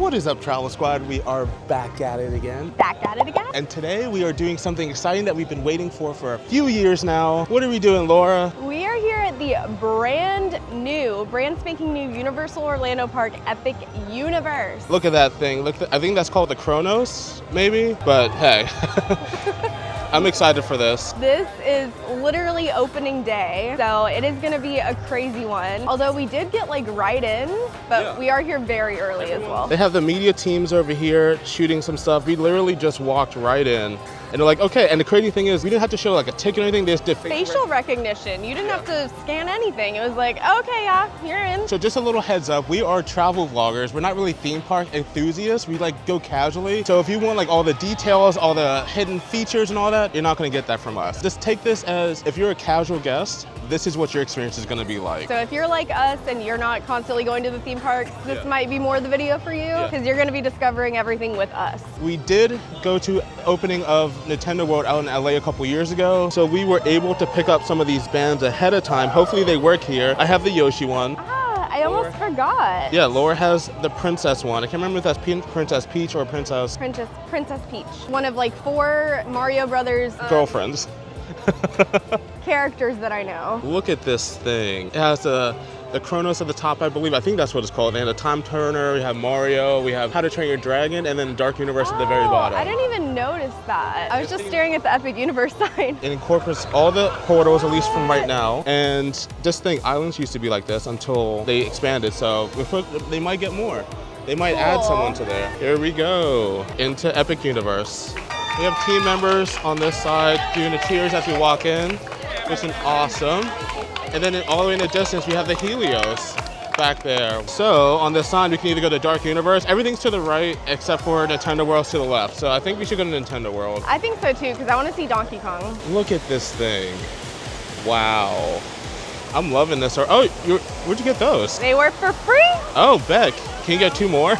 What is up, Travel Squad? We are back at it again. Back at it again? And today we are doing something exciting that we've been waiting for a few years now. What are we doing, Laura? We are here at the brand spanking new Universal Orlando Park Epic Universe. Look at that thing. I think that's called the Kronos, maybe? But hey. I'm excited for this. This is literally opening day, so it is gonna be a crazy one. Although we did get like right in, but we are here very early as well. They have the media teams over here shooting some stuff. We literally just walked right in. And they're like, okay, and the crazy thing is we didn't have to show like a ticket or anything. They just did facial recognition. You didn't have to scan anything. It was like, okay, yeah, you're in. So just a little heads up, we are travel vloggers. We're not really theme park enthusiasts. We like go casually. So if you want like all the details, all the hidden features and all that, you're not gonna get that from us. Just take this as, if you're a casual guest, this is what your experience is gonna be like. So if you're like us and you're not constantly going to the theme parks, this might be more the video for you because you're gonna be discovering everything with us. We did go to opening of Nintendo World out in LA a couple years ago, so we were able to pick up some of these bands ahead of time. Hopefully they work here. I have the Yoshi one. I almost forgot. Yeah, Laura has the Princess one. I can't remember if that's Princess Peach or Princess Peach. One of like 4 Mario Brothers girlfriends. Characters that I know. Look at this thing. It has the Kronos at the top, I believe. I think that's what it's called. And the Time Turner, we have Mario, we have How to Train Your Dragon, and then Dark Universe at the very bottom. I didn't even notice that. I was just staring at the Epic Universe sign. It incorporates all the portals, at least from right now. And just think, islands used to be like this until they expanded. So they might get more. They might add someone to there. Here we go, into Epic Universe. We have team members on this side doing the cheers as we walk in. It's awesome. And then all the way in the distance, we have the Helios back there. So on this side, we can either go to Dark Universe. Everything's to the right, except for Nintendo World's to the left. So I think we should go to Nintendo World. I think so too, because I want to see Donkey Kong. Look at this thing. Wow. I'm loving this. Oh, where'd you get those? They were for free. Oh, Beck, can you get 2 more?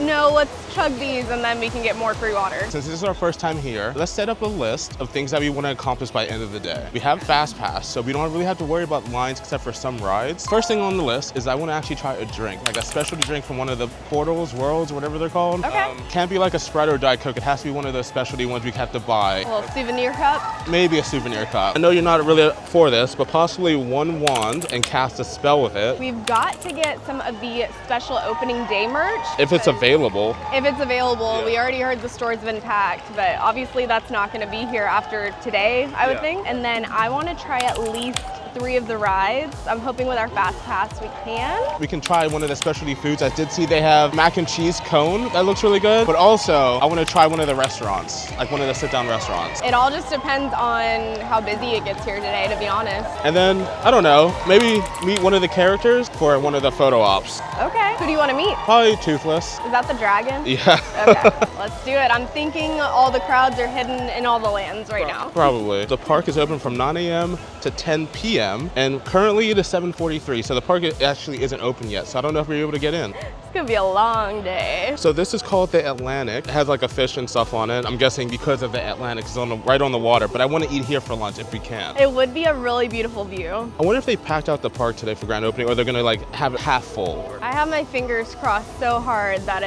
No, let's chug these and then we can get more free water. Since this is our first time here, let's set up a list of things that we want to accomplish by the end of the day. We have Fast Pass, so we don't really have to worry about lines except for some rides. First thing on the list is I want to actually try a drink, like a specialty drink from one of the portals, worlds, whatever they're called. Okay. Can't be like a Sprite or Diet Coke. It has to be one of those specialty ones we have to buy. A little souvenir cup? Maybe a souvenir cup. I know you're not really for this, but possibly one wand and cast a spell with it. We've got to get some of the special opening day merch. If it's available. If it's available. We already heard the store's been packed, but obviously that's not going to be here after today, I would think. And then I want to try at least 3 of the rides. I'm hoping with our Fast Pass we can. We can try one of the specialty foods. I did see they have mac and cheese cone. That looks really good. But also, I want to try one of the restaurants, like one of the sit-down restaurants. It all just depends on how busy it gets here today, to be honest. And then, I don't know, maybe meet one of the characters for one of the photo ops. Okay. Who do you want to meet? Probably Toothless. Is that the dragon? Yeah. Okay, let's do it. I'm thinking all the crowds are hidden in all the lands right now. Probably. The park is open from 9 a.m. to 10 p.m. and currently it is 7:43, so the park actually isn't open yet, so I don't know if we're able to get in. It's gonna be a long day. So this is called the Atlantic. It has like a fish and stuff on it. I'm guessing because of the Atlantic is right on the water, but I want to eat here for lunch if we can. It would be a really beautiful view. I wonder if they packed out the park today for grand opening or they're gonna like have it half full. I have my fingers crossed so hard that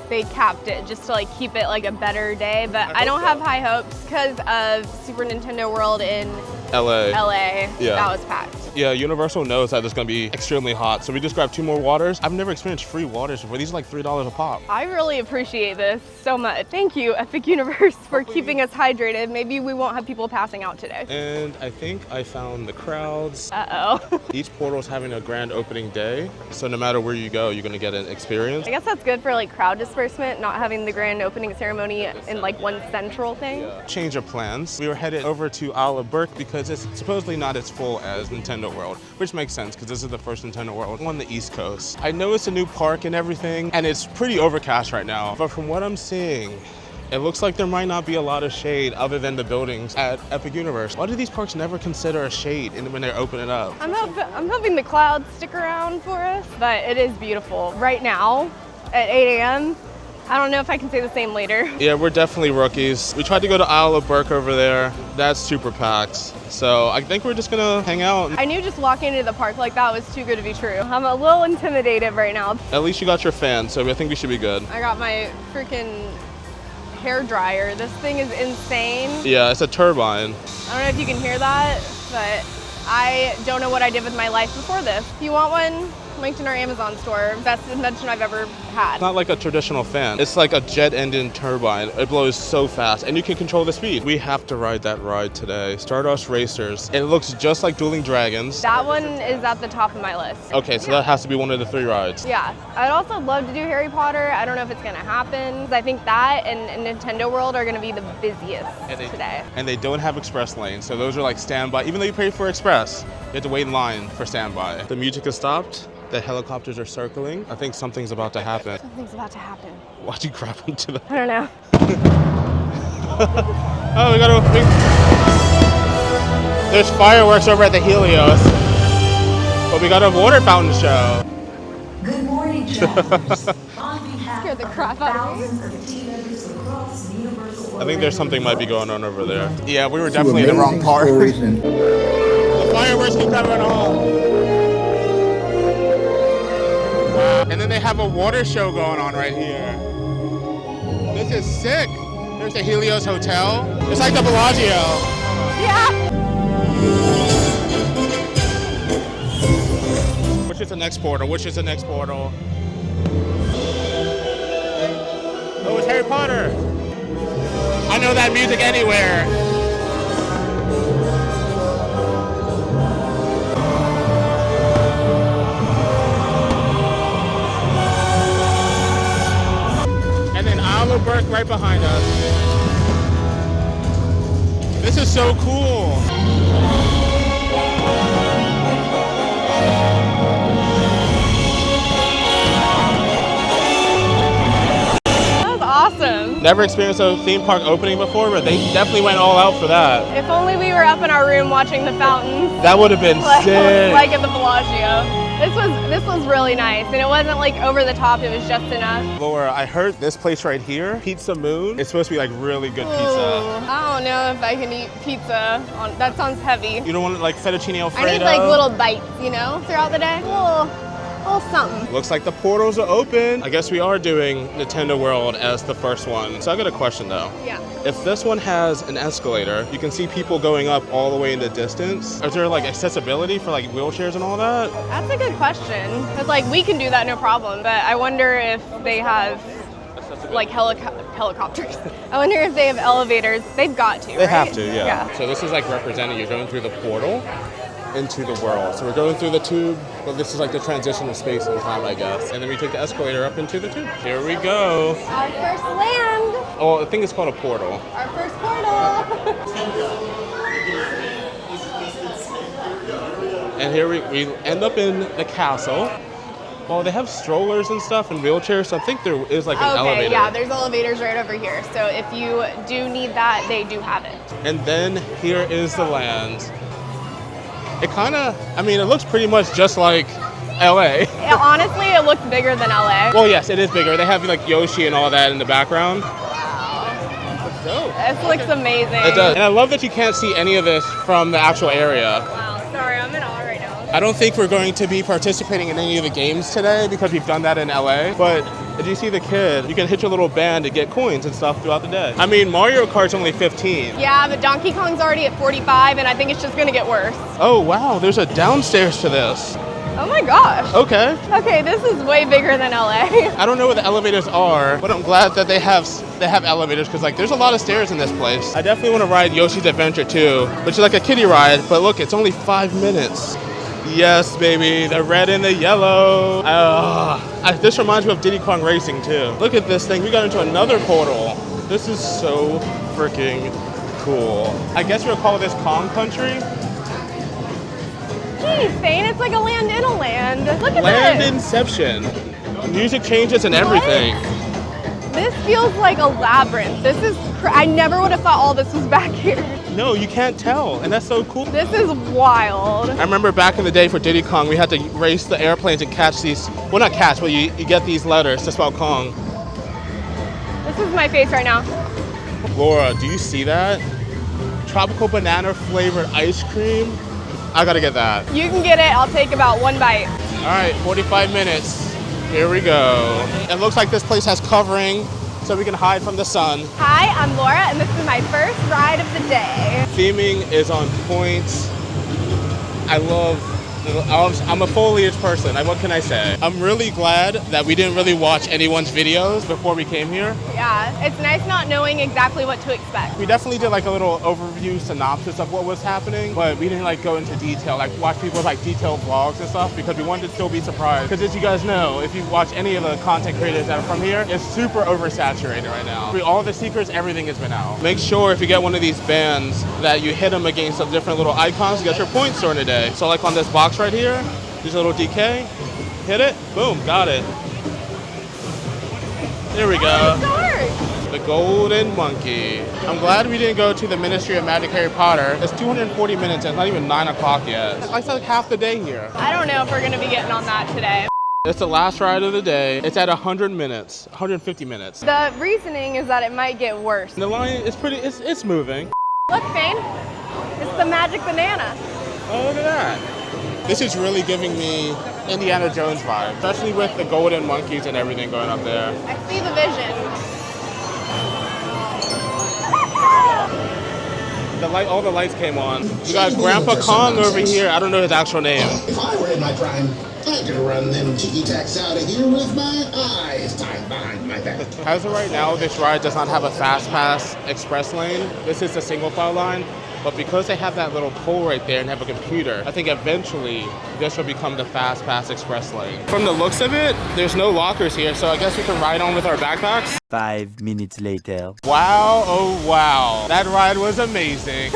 they capped it just to like keep it like a better day, but I don't have high hopes because of Super Nintendo World in LA. Yeah. That was packed. Yeah, Universal knows that it's gonna be extremely hot, so we just grabbed 2 more waters. I've never experienced free waters before. These are like $3 a pop. I really appreciate this so much. Thank you, Epic Universe, for keeping us hydrated. Maybe we won't have people passing out today. And I think I found the crowds. Uh-oh. Each portal is having a grand opening day, so no matter where you go, you're gonna get an experience. I guess that's good for like crowd disbursement, not having the grand opening ceremony in like one central thing. Yeah. Change of plans. We were headed over to Isle of Berk because it's supposedly not as full as Nintendo World, which makes sense because this is the first Nintendo World on the East Coast. I know it's a new park and everything, and it's pretty overcast right now, but from what I'm seeing, it looks like there might not be a lot of shade other than the buildings at Epic Universe. Why do these parks never consider a shade when they're opening up? I'm hoping the clouds stick around for us, but it is beautiful. Right now, at 8 a.m., I don't know if I can say the same later. Yeah, we're definitely rookies. We tried to go to Isle of Berk over there. That's super packed. So I think we're just gonna hang out. I knew just walking into the park like that was too good to be true. I'm a little intimidated right now. At least you got your fan, so I think we should be good. I got my freaking hair dryer. This thing is insane. Yeah, it's a turbine. I don't know if you can hear that, but I don't know what I did with my life before this. If you want one, linked in our Amazon store. Best invention I've ever had. It's not like a traditional fan. It's like a jet engine turbine. It blows so fast, and you can control the speed. We have to ride that ride today. Stardust Racers. It looks just like Dueling Dragons. That one is at the top of my list. Okay, so that has to be one of the 3 rides. Yeah, I'd also love to do Harry Potter. I don't know if it's gonna happen. I think that and Nintendo World are gonna be the busiest today. And they don't have express lanes, so those are like standby. Even though you pay for express, you have to wait in line for standby. The music has stopped. The helicopters are circling. I think something's about to happen. Something's about to happen. Why'd you grab into the... I don't know. Oh, we gotta... There's fireworks over at the Helios. But we got a water fountain show. Good morning, travelers. Scared the crap out of me. I think there's something might be going on over there. Yeah, we were definitely in the wrong part. The fireworks keep coming on. And then they have a water show going on right here. This is sick. There's the Helios Hotel. It's like the Bellagio. Yeah. Which is the next portal? Which is the next portal? Oh, it's Harry Potter. I know that music anywhere. Berk right behind us. This is so cool. That was awesome. Never experienced a theme park opening before, but they definitely went all out for that. If only we were up in our room watching the fountains. That would have been sick. Like at the Bellagio. This was really nice, and it wasn't like over the top, it was just enough. Laura, I heard this place right here, Pizza Moon, it's supposed to be like really good pizza. I don't know if I can eat pizza. That sounds heavy. You don't want like fettuccine Alfredo? I need like little bites, you know, throughout the day. A little something. Looks like the portals are open. I guess we are doing Nintendo World as the first one. So I got a question though. Yeah. If this one has an escalator, you can see people going up all the way in the distance. Is there like accessibility for like wheelchairs and all that? That's a good question. Because like we can do that no problem, but I wonder if they have like helicopters. I wonder if they have elevators. They've got to, They right? have to, yeah. So this is like representing you're going through the portal into the world. So we're going through the tube, but this is like the transition of space and time, I guess. And then we take the escalator up into the tube. Here we go. Our first land. Oh, I think it's called a portal. Our first portal. And here we end up in the castle. Well, they have strollers and stuff and wheelchairs, so I think there is like an elevator. Yeah, there's elevators right over here. So if you do need that, they do have it. And then here is the land. It kind of, I mean, it looks pretty much just like LA. Honestly, it looks bigger than LA. Well, yes, it is bigger. They have like Yoshi and all that in the background. Wow. That's dope. This looks amazing. It does. And I love that you can't see any of this from the actual area. Wow, sorry, I'm in awe right now. I don't think we're going to be participating in any of the games today because we've done that in LA. But if you see the kid, you can hit your little band to get coins and stuff throughout the day. I mean, Mario Kart's only 15. Yeah, but Donkey Kong's already at 45, and I think it's just gonna get worse. Oh, wow, there's a downstairs to this. Oh my gosh. Okay. Okay, this is way bigger than LA. I don't know where the elevators are, but I'm glad that they have elevators because like there's a lot of stairs in this place. I definitely want to ride Yoshi's Adventure too, which is like a kiddie ride, but look, it's only 5 minutes. Yes, baby, the red and the yellow. This reminds me of Diddy Kong Racing too. Look at this thing, we got into another portal. This is so freaking cool. I guess we'll call this Kong Country. Geez, Fane, it's like a land in a land. Look at Land this. Inception. Music changes and everything. This feels like a labyrinth. This is, I never would have thought all this was back here. No, you can't tell, and that's so cool. This is wild. I remember back in the day for Diddy Kong, we had to race the airplanes and catch these, well not catch, but you get these letters to spell Kong. This is my face right now. Laura, do you see that? Tropical banana flavored ice cream. I gotta get that. You can get it. I'll take about one bite. All right, 45 minutes. Here we go. It looks like this place has covering so we can hide from the sun. Hi, I'm Laura, and this is my first ride of the day. Theming is on point. I'm a foliage person. What can I say? I'm really glad that we didn't really watch anyone's videos before we came here. Yeah, it's nice not knowing exactly what to expect. We definitely did like a little overview synopsis of what was happening, but we didn't like go into detail, like watch people's like detailed vlogs and stuff because we wanted to still be surprised. Because as you guys know, if you watch any of the content creators that are from here, it's super oversaturated right now. All the secrets, everything has been out. Make sure if you get one of these bands that you hit them against some different little icons to get your points during the day. So like on this box right here, there's a little DK, hit it, boom, got it. There we go. The golden monkey. I'm glad we didn't go to the Ministry of Magic Harry Potter. It's 240 minutes and it's not even 9 o'clock yet. I like half the day here. I don't know if we're gonna be getting on that today. It's the last ride of the day. It's at 100 minutes, 150 minutes. The reasoning is that it might get worse. The line is it's moving. Look, Fane, it's the magic banana. Oh, look at that. This is really giving me Indiana Jones vibe, especially with the golden monkeys and everything going up there. I see the vision. All the lights came on. We got Grandpa Kong over here. I don't know his actual name. If I were in my prime, I could run them ticky-tacks out of here with my eyes tied behind my back. As of right now, this ride does not have a fast pass express lane. This is a single file line. But because they have that little pole right there and have a computer, I think eventually this will become the fast pass express lane. From the looks of it, there's no lockers here, so I guess we can ride on with our backpacks. 5 minutes later. Wow, oh wow. That ride was amazing.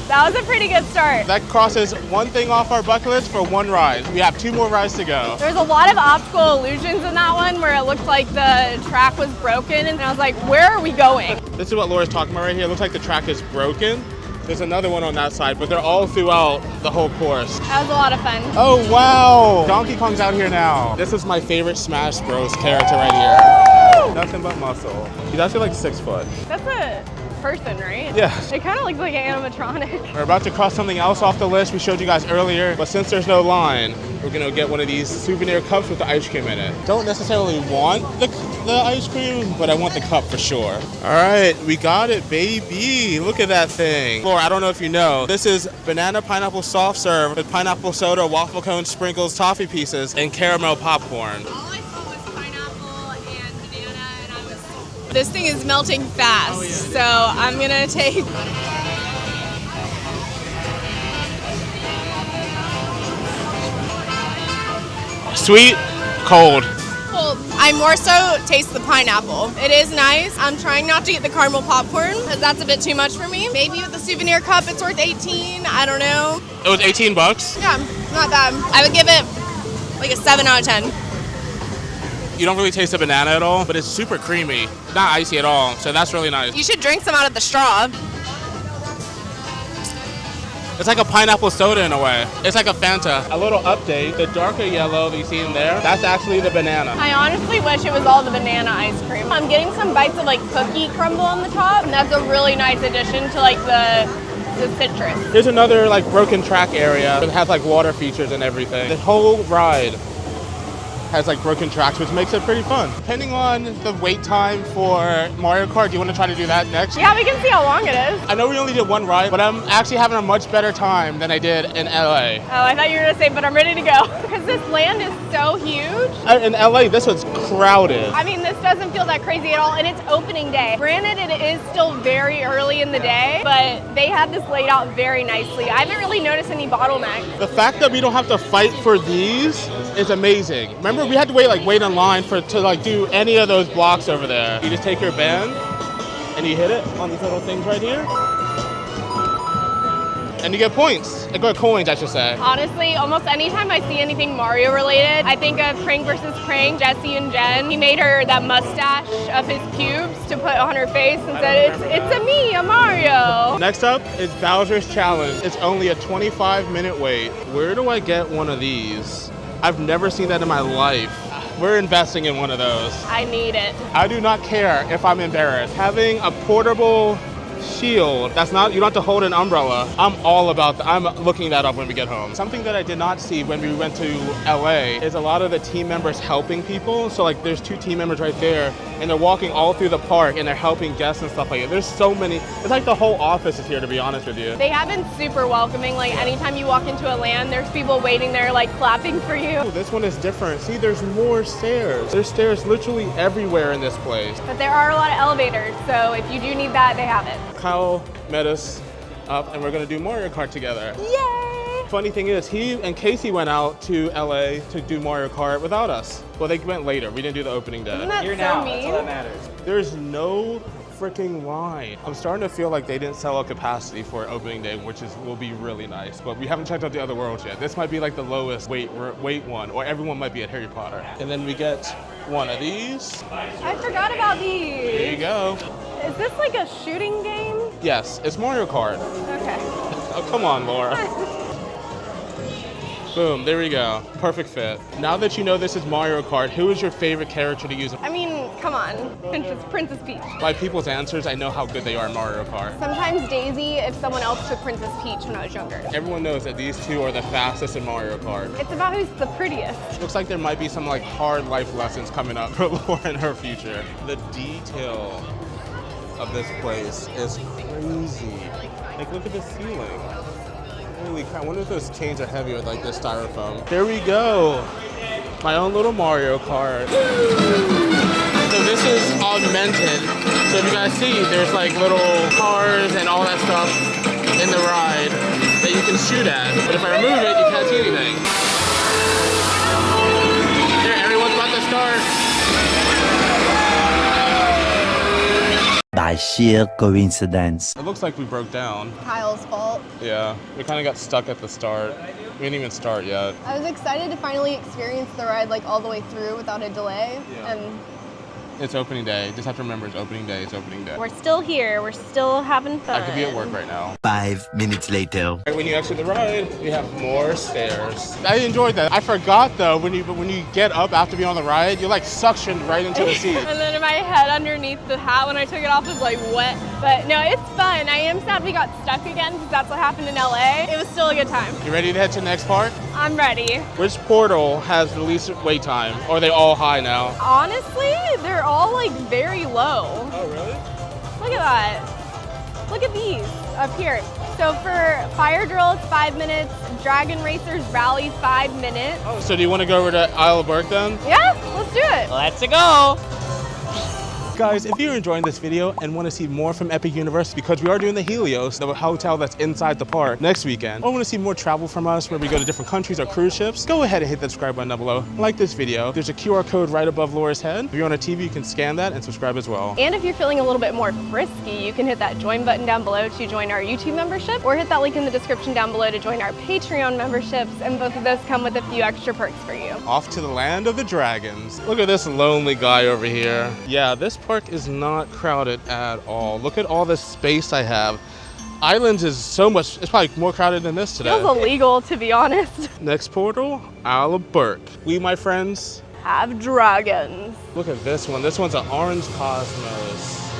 That was a pretty good start. That crosses one thing off our bucket list for one ride. We have 2 more rides to go. There's a lot of optical illusions in that one where it looked like the track was broken, and I was like, where are we going? This is what Laura's talking about right here. It looks like the track is broken. There's another one on that side, but they're all throughout the whole course. That was a lot of fun. Oh, wow. Donkey Kong's out here now. This is my favorite Smash Bros. Character right here. Nothing but muscle. He's actually like 6 foot. That's a person, right? Yeah. It kind of looks like an animatronic. We're about to cross something else off the list we showed you guys earlier, but since there's no line, we're gonna get one of these souvenir cups with the ice cream in it. Don't necessarily want the ice cream, but I want the cup for sure. All right, we got it, baby. Look at that thing. Laura, I don't know if you know, this is banana pineapple soft serve with pineapple soda, waffle cone sprinkles, toffee pieces, and caramel popcorn. All I saw was pineapple and banana, and I was... This thing is melting fast, so I'm gonna take... Sweet, cold. Well, I more so taste the pineapple. It is nice. I'm trying not to get the caramel popcorn, because that's a bit too much for me. Maybe with the souvenir cup, it's worth 18. I don't know. It was 18 bucks. Yeah, not bad. I would give it like a 7 out of 10. You don't really taste the banana at all, but it's super creamy. Not icy at all, so that's really nice. You should drink some out of the straw. It's like a pineapple soda in a way. It's like a Fanta. A little update, the darker yellow that you see in there, that's actually the banana. I honestly wish it was all the banana ice cream. I'm getting some bites of like cookie crumble on the top, and that's a really nice addition to like the citrus. Here's another like broken track area that has like water features and everything. The whole ride has like broken tracks, which makes it pretty fun. Depending on the wait time for Mario Kart, do you want to try to do that next? Yeah, we can see how long it is. I know we only did one ride, but I'm actually having a much better time than I did in LA. Oh, I thought you were gonna say, but I'm ready to go. Because this land is so huge. In LA, this was crowded. I mean, this doesn't feel that crazy at all, and it's opening day. Granted, it is still very early in the day, but they have this laid out very nicely. I haven't really noticed any bottlenecks. The fact that we don't have to fight for these is amazing. Remember, we had to wait in line to do any of those blocks over there. You just take your band and you hit it on these little things right here, and you get points. Good coins, I should say. Honestly, almost anytime I see anything Mario related, I think of Prank versus Prank, Jesse and Jen. He made her that mustache of his pubes to put on her face and said, it's a me, a Mario. Next up is Bowser's Challenge. It's only a 25-minute wait. Where do I get one of these? I've never seen that in my life. We're investing in one of those. I need it. I do not care if I'm embarrassed. Having a portable shield, that's not, you don't have to hold an umbrella. I'm all about that. I'm looking that up when we get home. Something that I did not see when we went to LA is a lot of the team members helping people. So like there's 2 team members right there and they're walking all through the park and they're helping guests and stuff like that. There's so many, it's like the whole office is here, to be honest with you. They have been super welcoming. Like anytime you walk into a land, there's people waiting there like clapping for you. Ooh, this one is different. See, there's more stairs. There's stairs literally everywhere in this place. But there are a lot of elevators, so if you do need that, they have it. Kyle met us up and we're gonna do Mario Kart together. Yay! Funny thing is, he and Casey went out to LA to do Mario Kart without us. Well, they went later. We didn't do the opening day. Isn't that Here so now, mean? that's all that matters. There's no freaking line. I'm starting to feel like they didn't sell out capacity for opening day, which will be really nice. But we haven't checked out the other worlds yet. This might be like the lowest weight one, or everyone might be at Harry Potter. And then we get one of these. I forgot about these. There you go. Is this like a shooting game? Yes, it's Mario Kart. Okay. Oh, come on, Laura. Boom, there we go. Perfect fit. Now that you know this is Mario Kart, who is your favorite character to use? I mean, come on. Princess Peach. By people's answers, I know how good they are in Mario Kart. Sometimes Daisy if someone else took Princess Peach when I was younger. Everyone knows that these 2 are the fastest in Mario Kart. It's about who's the prettiest. Looks like there might be some like hard life lessons coming up for Laura in her future. The detail of this place is crazy. Like, look at the ceiling. Holy crap, I wonder if those chains are heavy with like this styrofoam. There we go. My own little Mario Kart. So this is augmented. So if you guys see, there's like little cars and all that stuff in the ride that you can shoot at. But if I remove it, you can't see anything. There, everyone's about to start. By sheer coincidence. It looks like we broke down. Kyle's fault. Yeah, we kind of got stuck at the start. We didn't even start yet. I was excited to finally experience the ride like all the way through without a delay. Yeah. And It's opening day. Just have to remember it's opening day. It's opening day. we're still here. We're still having fun. I could be at work right now. 5 minutes later. When you exit the ride, we have more stairs. I enjoyed that. I forgot though, when you get up after being on the ride, you're like suctioned right into the seat. And then my head underneath the hat when I took it off was like wet. But no, it's fun. I am sad we got stuck again because that's what happened in LA. It was still a good time. You ready to head to the next part? I'm ready. Which portal has the least wait time? Or are they all high now? Honestly, they're all like very low. Oh, really? Look at that. Look at these up here. So for Fire Drill, it's 5 minutes. Dragon Racers Rally, 5 minutes. Oh, so do you want to go over to Isle of Berk then? Yeah, let's do it. Let's go. Guys, if you're enjoying this video and want to see more from Epic Universe, because we are doing the Helios, the hotel that's inside the park next weekend, or want to see more travel from us where we go to different countries or cruise ships, go ahead and hit that subscribe button down below. Like this video. There's a QR code right above Laura's head. If you're on a TV, you can scan that and subscribe as well. And if you're feeling a little bit more frisky, you can hit that join button down below to join our YouTube membership, or hit that link in the description down below to join our Patreon memberships, and both of those come with a few extra perks for you. Off to the land of the dragons. Look at this lonely guy over here. Yeah, this park is not crowded at all. Look at all this space I have. Islands is so much, it's probably more crowded than this today. Feels illegal, to be honest. Next portal, Isle of Berk. We, my friends, Have dragons. look at this one. This one's an orange cosmos.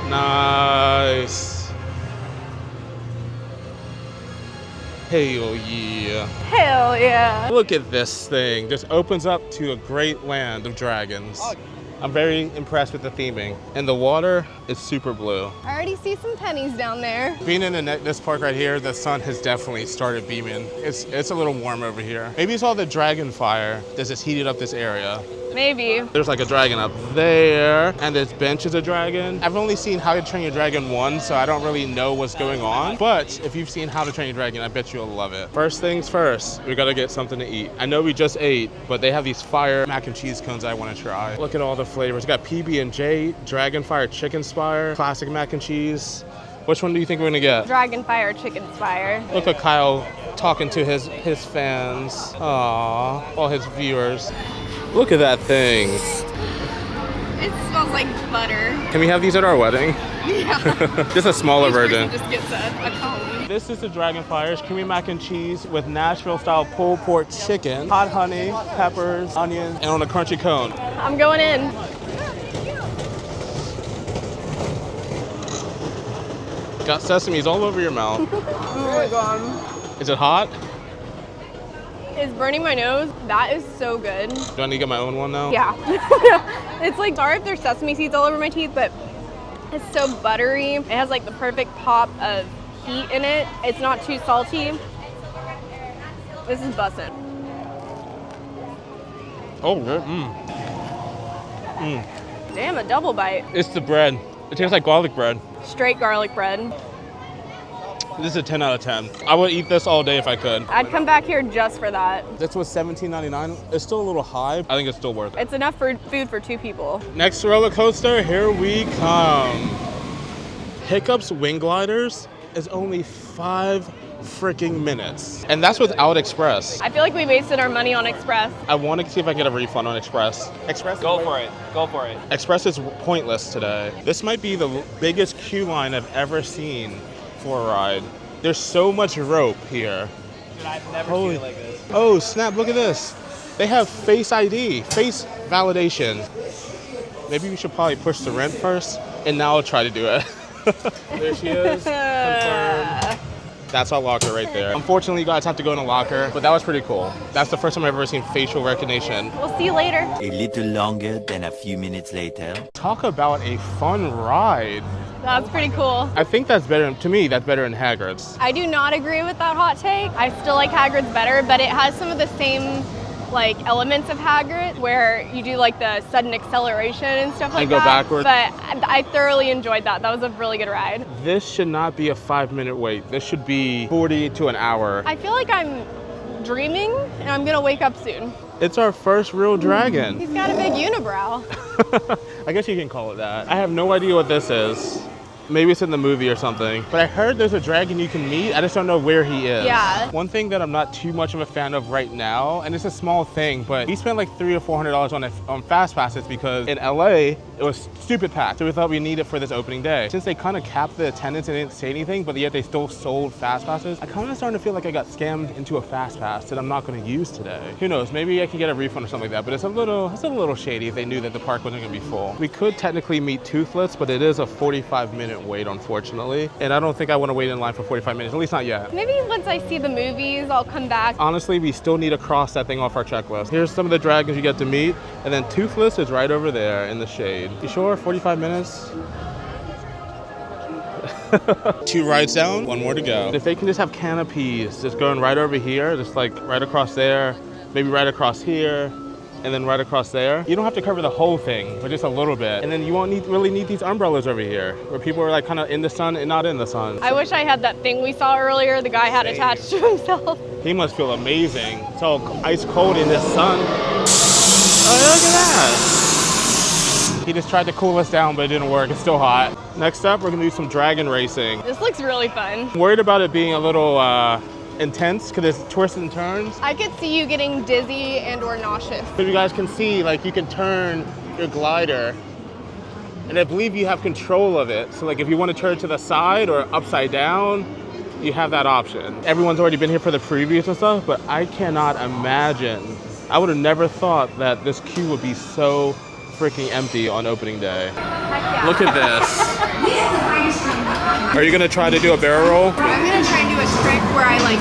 Nice. Hell yeah. Hell yeah. Look at this thing. Just opens up to a great land of dragons. I'm very impressed with the theming. And the water is super blue. I already see some pennies down there. Being in this park right here, the sun has definitely started beaming. It's a little warm over here. Maybe it's all the dragon fire that's just heated up this area. Maybe. There's like a dragon up there, and this bench is a dragon. I've only seen How to Train Your Dragon 1, so I don't really know what's going on. But if you've seen How to Train Your Dragon, I bet you'll love it. First things first, we gotta get something to eat. I know we just ate, but they have these fire mac and cheese cones I wanna try. Look at all the flavors. We got PB&J, Dragon Fire Chicken Spire, classic mac and cheese. Which one do you think we're gonna get? Dragon Fire Chicken Spire. Look at Kyle talking to his fans. Aww, all his viewers. Look at that thing. It smells like butter. Can we have these at our wedding? Yeah. Just a smaller version. Just gets a cone. This is the Dragon Fires creamy mac and cheese with Nashville style pulled pork chicken, hot honey, peppers, onions, and on a crunchy cone. I'm going in. Got sesames all over your mouth. Oh my god. Is it hot? It's burning my nose. That is so good. Do I need to get my own one now? Yeah. It's like, sorry if there's sesame seeds all over my teeth, but it's so buttery. It has like the perfect pop of heat in it. It's not too salty. This is bussin'. Oh, good. Damn, a double bite. It's the bread. It tastes like garlic bread. Straight garlic bread. This is a 10 out of 10. I would eat this all day if I could. I'd come back here just for that. This was $17.99. It's still a little high. I think it's still worth it. It's enough for food for 2 people. Next roller coaster, here we come. Hiccup's Wing Gliders is only 5 freaking minutes. And that's without Express. I feel like we wasted our money on Express. I want to see if I get a refund on Express. Express? Go for it. Go for it. Express is pointless today. This might be the biggest queue line I've ever seen for a ride. There's so much rope here. Dude, I've never seen it like this. Oh snap, look at this. They have Face ID, face validation. Maybe we should probably push the rent first, and now I'll try to do it. There she is, confirmed. That's our locker right there. Unfortunately, you guys have to go in a locker, but that was pretty cool. That's the first time I've ever seen facial recognition. We'll see you later. A little longer than a few minutes later. Talk about a fun ride. That's pretty cool. I think that's better, to me, that's better than Hagrid's. I do not agree with that hot take. I still like Hagrid's better, but it has some of the same like elements of Hagrid where you do like the sudden acceleration and stuff like And go that. backwards. But I thoroughly enjoyed that. That was a really good ride. This should not be a 5-minute wait. This should be 40 to an hour. I feel like I'm dreaming and I'm gonna wake up soon. It's our first real dragon. He's got a big unibrow. I guess you can call it that. I have no idea what this is. Maybe it's in the movie or something. But I heard there's a dragon you can meet. I just don't know where he is. Yeah. One thing that I'm not too much of a fan of right now, and it's a small thing, but we spent like $300 or $400 on fast passes because in LA, it was stupid packed. So we thought we needed it for this opening day. Since they kind of capped the attendance and didn't say anything, but yet they still sold fast passes, I kind of starting to feel like I got scammed into a fast pass that I'm not going to use today. Who knows? Maybe I can get a refund or something like that, but it's a little shady if they knew that the park wasn't going to be full. We could technically meet Toothless, but it is a 45-minute wait, unfortunately. And I don't think I want to wait in line for 45 minutes, at least not yet. Maybe once I see the movies, I'll come back. Honestly, we still need to cross that thing off our checklist. Here's some of the dragons you get to meet, and then Toothless is right over there in the shade. You sure? 45 minutes? 2 rides down, 1 more to go. If they can just have canopies, just going right over here, just like right across there, maybe right across here, and then right across there. You don't have to cover the whole thing, but just a little bit. And then you won't really need these umbrellas over here, where people are like kind of in the sun and not in the sun. I wish I had that thing we saw earlier the guy had attached to himself. He must feel amazing. It's all ice cold in the sun. Oh, look at that. He just tried to cool us down, but it didn't work. It's still hot. Next up, we're gonna do some dragon racing. This looks really fun. I'm worried about it being a little intense because there's twists and turns. I could see you getting dizzy and or nauseous. But you guys can see, like, you can turn your glider, and I believe you have control of it. So like if you want to turn it to the side or upside down, you have that option. Everyone's already been here for the previews and stuff, but I cannot imagine. I would have never thought that this queue would be so freaking empty on opening day. Heck yeah. Look at this. Are you gonna try to do a barrel roll? I'm gonna try and do a trick where I like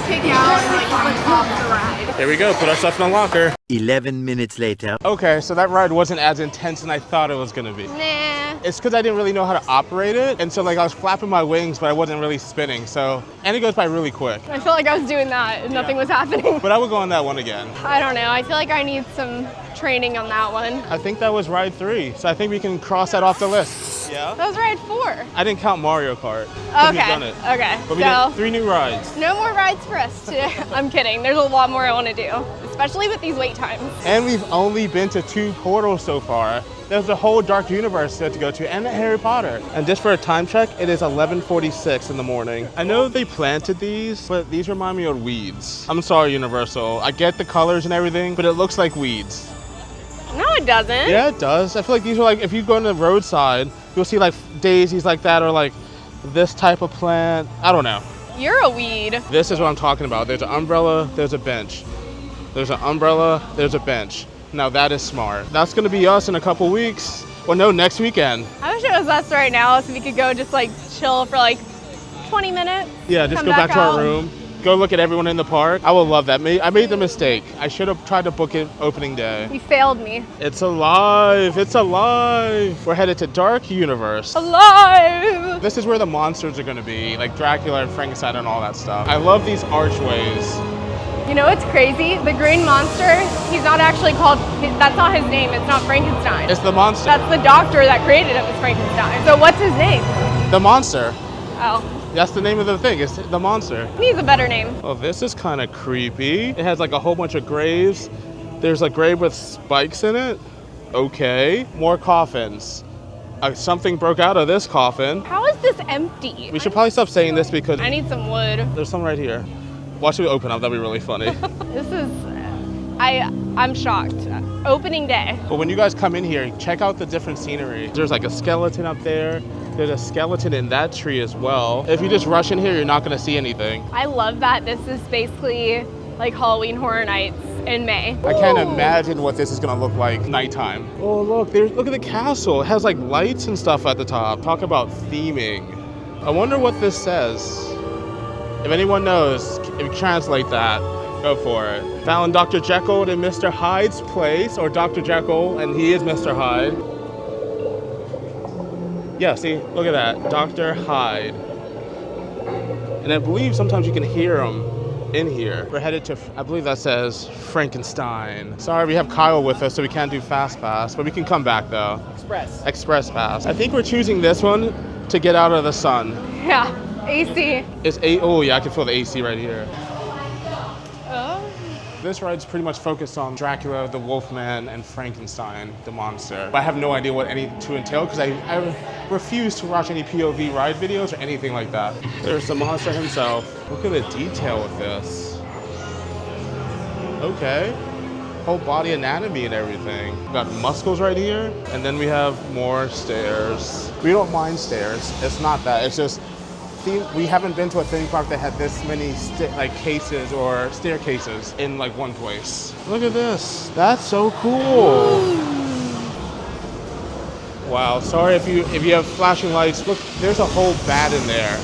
kick out and like flip off the ride. Here we go, put our stuff in the locker. 11 minutes later. Okay, so that ride wasn't as intense as I thought it was gonna be. Nah. It's because I didn't really know how to operate it, and so like I was flapping my wings, but I wasn't really spinning, so, and it goes by really quick. I feel like I was doing that and nothing was happening. But I would go on that one again. I don't know, I feel like I need some training on that one. I think that was ride 3, so I think we can cross that off the list. Yeah? That was ride 4. I didn't count Mario Kart. 'Cause we've done it. Okay, But we so did 3 new rides. no more rides for us today. I'm kidding, there's a lot more I want to do, especially with these wait times. And we've only been to 2 portals so far. There's a whole Dark Universe to go to, and a Harry Potter. And just for a time check, it is 11:46 in the morning. I know they planted these, but these remind me of weeds. I'm sorry, Universal. I get the colors and everything, but it looks like weeds. No, it doesn't. Yeah, it does. I feel like these are like, if you go on the roadside, you'll see like daisies like that, or like this type of plant. I don't know. You're a weed. This is what I'm talking about. There's an umbrella, there's a bench. There's an umbrella, there's a bench. Now that is smart. That's gonna be us in a couple weeks. Well, no, next weekend. I wish it was us right now so we could go just like chill for like 20 minutes. Yeah, just come go back to out. our room. Go look at everyone in the park. I will love that. I made the mistake. I should have tried to book it opening day. You failed me. It's alive. It's alive. We're headed to Dark Universe. Alive! This is where the monsters are going to be, like Dracula and Frankenstein and all that stuff. I love these archways. You know what's crazy? The green monster, he's not actually called, that's not his name. It's not Frankenstein. It's the monster. That's the doctor that created him as Frankenstein. So what's his name? The monster. Oh, That's the name of the thing. It's the monster. he needs a better name. Oh, this is kind of creepy. It has like a whole bunch of graves. There's a grave with spikes in it. Okay. More coffins. Something broke out of this coffin. How is this empty? We should probably stop saying this because I need some wood. there's some right here. Watch it open up. That'd be really funny. This is, I'm shocked. Opening day. But when you guys come in here, check out the different scenery. There's like a skeleton up there. There's a skeleton in that tree as well. If you just rush in here, you're not gonna see anything. I love that this is basically like Halloween Horror Nights in May. I can't imagine what this is gonna look like nighttime. Oh look, look at the castle. It has like lights and stuff at the top. Talk about theming. I wonder what this says. If anyone knows, if you translate that, go for it. Found Dr. Jekyll in Mr. Hyde's place, or Dr. Jekyll and he is Mr. Hyde. Yeah, see, look at that, Dr. Hyde. And I believe sometimes you can hear him in here. We're headed to, I believe that says Frankenstein. Sorry, we have Kyle with us, so we can't do Fast Pass, but we can come back though. Express Pass. I think we're choosing this one to get out of the sun. Yeah, AC. Oh yeah, I can feel the AC right here. Oh. This ride's pretty much focused on Dracula, the Wolfman, and Frankenstein, the monster. I have no idea what any to entail because I refuse to watch any POV ride videos or anything like that. There's the monster himself. Look at the detail with this. Okay. Whole body anatomy and everything. We've got muscles right here, and then we have more stairs. We don't mind stairs. It's not that. It's just we haven't been to a theme park that had this many cases or staircases in like one place. Look at this. That's so cool. Wow. Sorry if you have flashing lights. Look, there's a whole bat in there.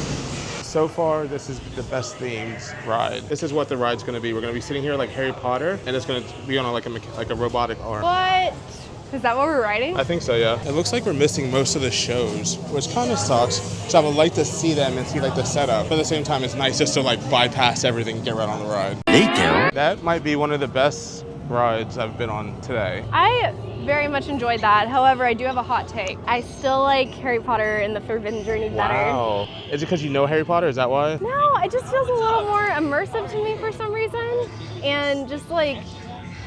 So far, this is the best themed ride. This is what the ride's gonna be. We're gonna be sitting here like Harry Potter, and it's gonna be on like a robotic arm. What? Is that what we're riding? I think so, yeah. It looks like we're missing most of the shows, which kind of sucks. So I would like to see them and see like the setup. But at the same time, it's nice just to like bypass everything and get right on the ride. Later. That might be one of the best rides I've been on today. I very much enjoyed that. However, I do have a hot take. I still like Harry Potter and the Forbidden Journey better. Wow. Is it because you know Harry Potter? Is that why? No, it just feels a little more immersive to me for some reason. And just like,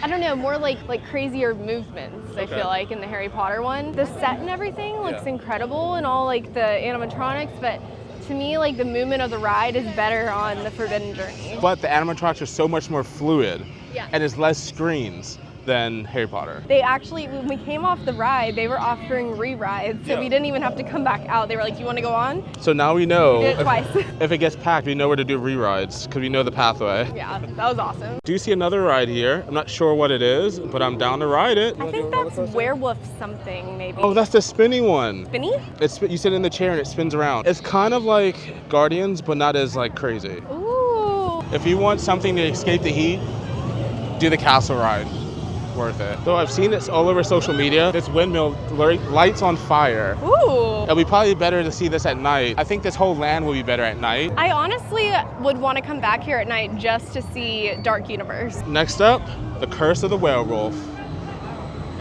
I don't know, more like crazier movements, I feel like, in the Harry Potter one. The set and everything looks incredible and all like the animatronics, but to me, like the movement of the ride is better on the Forbidden Journey. But the animatronics are so much more fluid. Yeah. And it's less screens than Harry Potter. They actually, when we came off the ride, they were offering re-rides, so we didn't even have to come back out. They were like, you want to go on? So now we know. We did it twice. If it gets packed, we know where to do re-rides because we know the pathway. Yeah, that was awesome. Do you see another ride here? I'm not sure what it is, but I'm down to ride it. I think that's werewolf something, maybe. Oh, that's the spinny one. Spinny? You sit in the chair and it spins around. It's kind of like Guardians, but not as like crazy. Ooh. If you want something to escape the heat, do the castle ride. Worth it. Though I've seen this all over social media. This windmill lights on fire. Ooh. It'll be probably better to see this at night. I think this whole land will be better at night. I honestly would want to come back here at night just to see Dark Universe. Next up, the Curse of the Werewolf.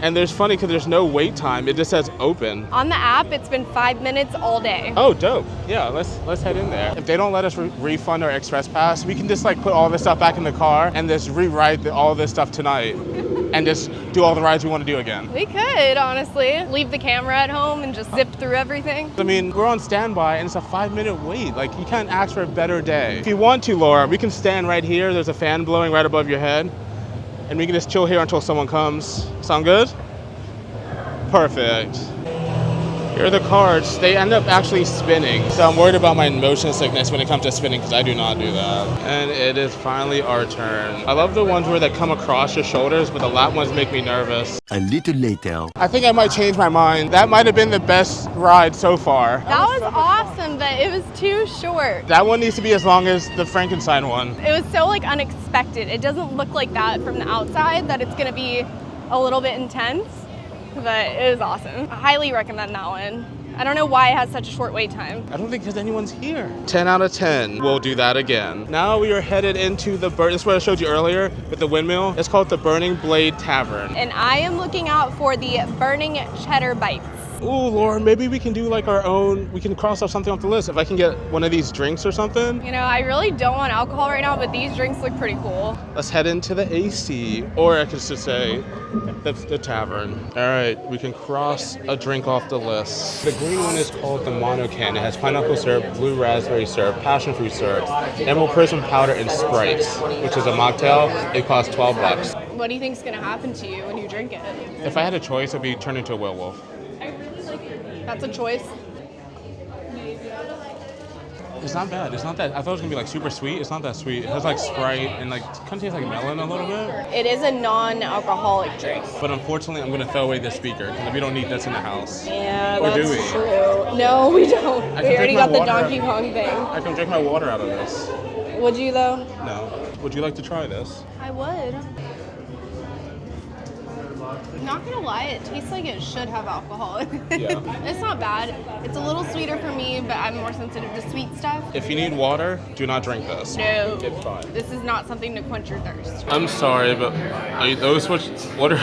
And there's funny because there's no wait time. It just says open. On the app, it's been 5 minutes all day. Oh, dope. Yeah, let's head in there. If they don't let us refund our express pass, we can just like put all this stuff back in the car and just rewrite all this stuff tonight and just do all the rides we want to do again. We could, honestly. Leave the camera at home and just zip through everything. I mean, we're on standby and it's a 5-minute wait. Like, you can't ask for a better day. If you want to, Laura, we can stand right here. There's a fan blowing right above your head. And we can just chill here until someone comes. Sound good? Perfect. Here are the carts. They end up actually spinning. So I'm worried about my motion sickness when it comes to spinning because I do not do that. And it is finally our turn. I love the ones where they come across your shoulders, but the lap ones make me nervous. A little later. I think I might change my mind. That might have been the best ride so far. That was awesome, but it was too short. That one needs to be as long as the Frankenstein one. It was so like unexpected. It doesn't look like that from the outside that it's gonna be a little bit intense, but it was awesome. I highly recommend that one. I don't know why it has such a short wait time. I don't think because anyone's here. 10 out of 10. We'll do that again. Now we are headed into the this is what I showed you earlier with the windmill. It's called the Burning Blade Tavern. And I am looking out for the Burning Cheddar Bites. Ooh, Lauren, maybe we can do like our own, we can cross off something off the list. If I can get one of these drinks or something. You know, I really don't want alcohol right now, but these drinks look pretty cool. Let's head into the AC, or I could just say the tavern. All right, we can cross a drink off the list. The green one is called the Mono Can. It has pineapple syrup, blue raspberry syrup, passion fruit syrup, emerald prism powder, and Sprite, which is a mocktail. It costs $12. What do you think is gonna happen to you when you drink it? If I had a choice, I'd be turned into a werewolf. That's a choice. It's not bad. It's not that. I thought it was gonna be like super sweet. It's not that sweet. It has like Sprite and like kind of tastes like melon a little bit. It is a non-alcoholic drink. But unfortunately, I'm gonna throw away this speaker because we don't need this in the house. Yeah, Or do that's we? true. No, we don't. I We can already drink my got the water. Donkey Kong thing. I can drink my water out of this. Would you though? No. Would you like to try this? I would. Not gonna lie, it tastes like it should have alcohol. Yeah. It's not bad. It's a little sweeter for me, but I'm more sensitive to sweet stuff. If you need water, do not drink this. No, It's fine. this is not something to quench your thirst. I'm sorry, but are those what are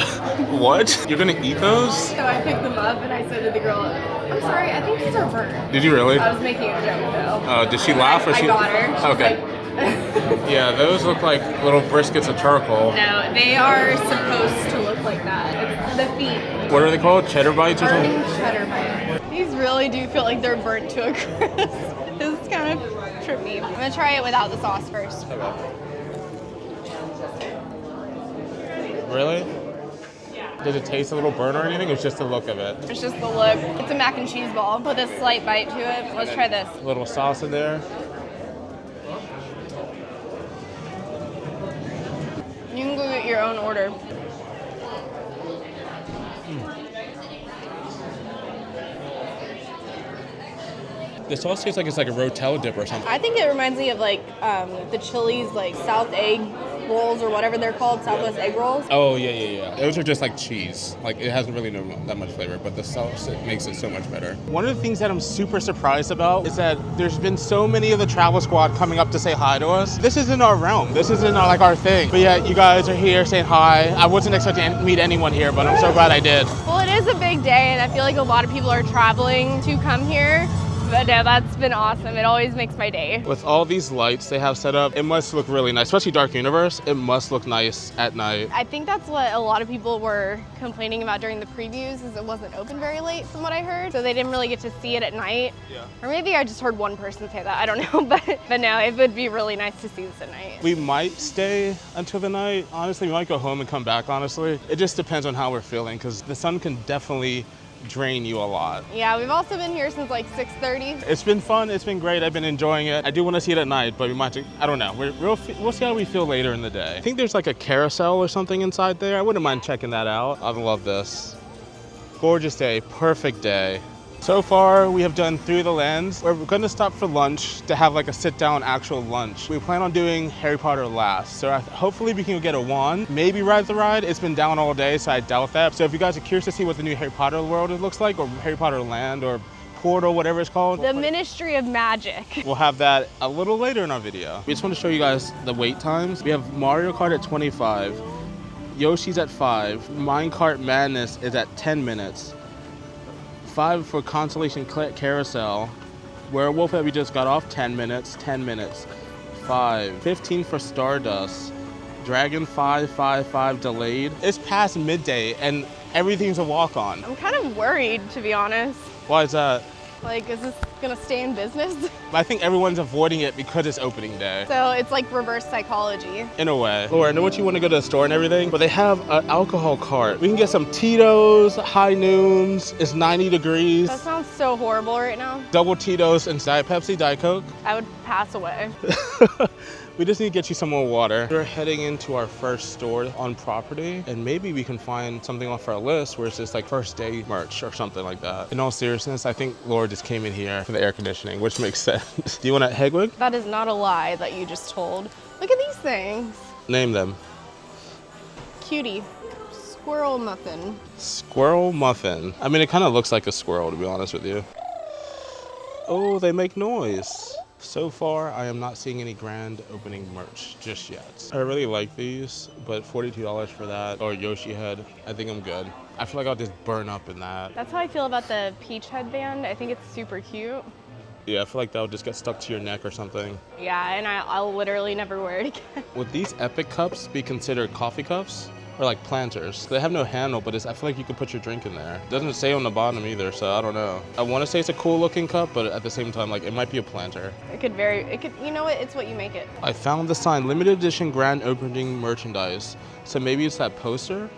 what? You're gonna eat those? So I picked them up and I said to the girl, I'm sorry, I think these are burnt. Did you really? I was making a joke though. Oh, did she laugh or I she? got her. She's Okay. like, Yeah, those look like little briskets of charcoal. no, they are supposed to look like that. It's the feet. What are they called? Cheddar bites or Burning something? cheddar bites. These really do feel like they're burnt to a crisp. This is kind of trippy. I'm gonna try it without the sauce first. Really? Does it taste a little burnt or anything? Or it's just the look of it? It's just the look. It's a mac and cheese ball with a slight bite to it. Let's try this. A little sauce in there. You can go get your own order. The sauce tastes like it's like a Rotel dip or something. I think it reminds me of like the Chili's like South egg rolls or whatever they're called, Southwest egg rolls. Oh, yeah. Those are just like cheese. Like, it hasn't really that much flavor, but the sauce, it makes it so much better. One of the things that I'm super surprised about is that there's been so many of the travel squad coming up to say hi to us. This isn't our realm. This isn't our thing. But yet, you guys are here saying hi. I wasn't expecting to meet anyone here, but I'm so glad I did. Well, it is a big day, and I feel like a lot of people are traveling to come here. But no, that's been awesome. It always makes my day. With all these lights they have set up, it must look really nice, especially Dark Universe. It must look nice at night. I think that's what a lot of people were complaining about during the previews, is it wasn't open very late from what I heard. So they didn't really get to see it at night. Yeah. Or maybe I just heard one person say that, I don't know. But no, it would be really nice to see this at night. We might stay until the night. Honestly, we might go home and come back, honestly. It just depends on how we're feeling, because the sun can definitely drain you a lot. Yeah, we've also been here since like 6:30. It's been fun. It's been great. I've been enjoying it. I do want to see it at night, but we might. I don't know. We'll see how we feel later in the day. I think there's like a carousel or something inside there. I wouldn't mind checking that out. I love this. Gorgeous day. Perfect day. So far, we have done Through the Lens. We're going to stop for lunch to have like a sit-down actual lunch. We plan on doing Harry Potter last, so hopefully we can get a wand, maybe ride the ride. It's been down all day, so I doubt that. So if you guys are curious to see what the new Harry Potter world looks like, or Harry Potter Land, or Portal, whatever it's called. The Ministry of Magic. We'll have that a little later in our video. We just want to show you guys the wait times. We have Mario Kart at 25, Yoshi's at 5, Minecart Madness is at 10 minutes, 5 for Constellation Carousel, Werewolf that we just got off, 10 minutes, 5, 15 for Stardust, Dragon 5 delayed. It's past midday and everything's a walk-on. I'm kind of worried, to be honest. Why is that? Like, is this gonna stay in business? I think everyone's avoiding it because it's opening day. So it's like reverse psychology. In a way. Laura, I know what you want to go to the store and everything, but they have an alcohol cart. We can get some Tito's, High Noons. It's 90 degrees. That sounds so horrible right now. Double Tito's and Diet Pepsi, Diet Coke. I would pass away. We just need to get you some more water. We're heading into our first store on property, and maybe we can find something off our list where it's just like first day merch or something like that. In all seriousness, I think Laura just came in here for the air conditioning, which makes sense. Do you want a Hegwig? That is not a lie that you just told. Look at these things. Name them. Cutie. Squirrel muffin. Squirrel muffin. I mean, it kind of looks like a squirrel, to be honest with you. Oh, they make noise. So far, I am not seeing any grand opening merch just yet. I really like these, but $42 for that or Yoshi head, I think I'm good. I feel like I'll just burn up in that. That's how I feel about the peach headband. I think it's super cute. Yeah, I feel like that'll just get stuck to your neck or something. Yeah, and I'll literally never wear it again. Would these epic cups be considered coffee cups? Or like planters? They have no handle, but I feel like you could put your drink in there. It doesn't say on the bottom either, so I don't know. I want to say it's a cool looking cup, but at the same time, like it might be a planter. It could, you know what, it's what you make it. I found the sign, limited edition grand opening merchandise. So maybe it's that poster?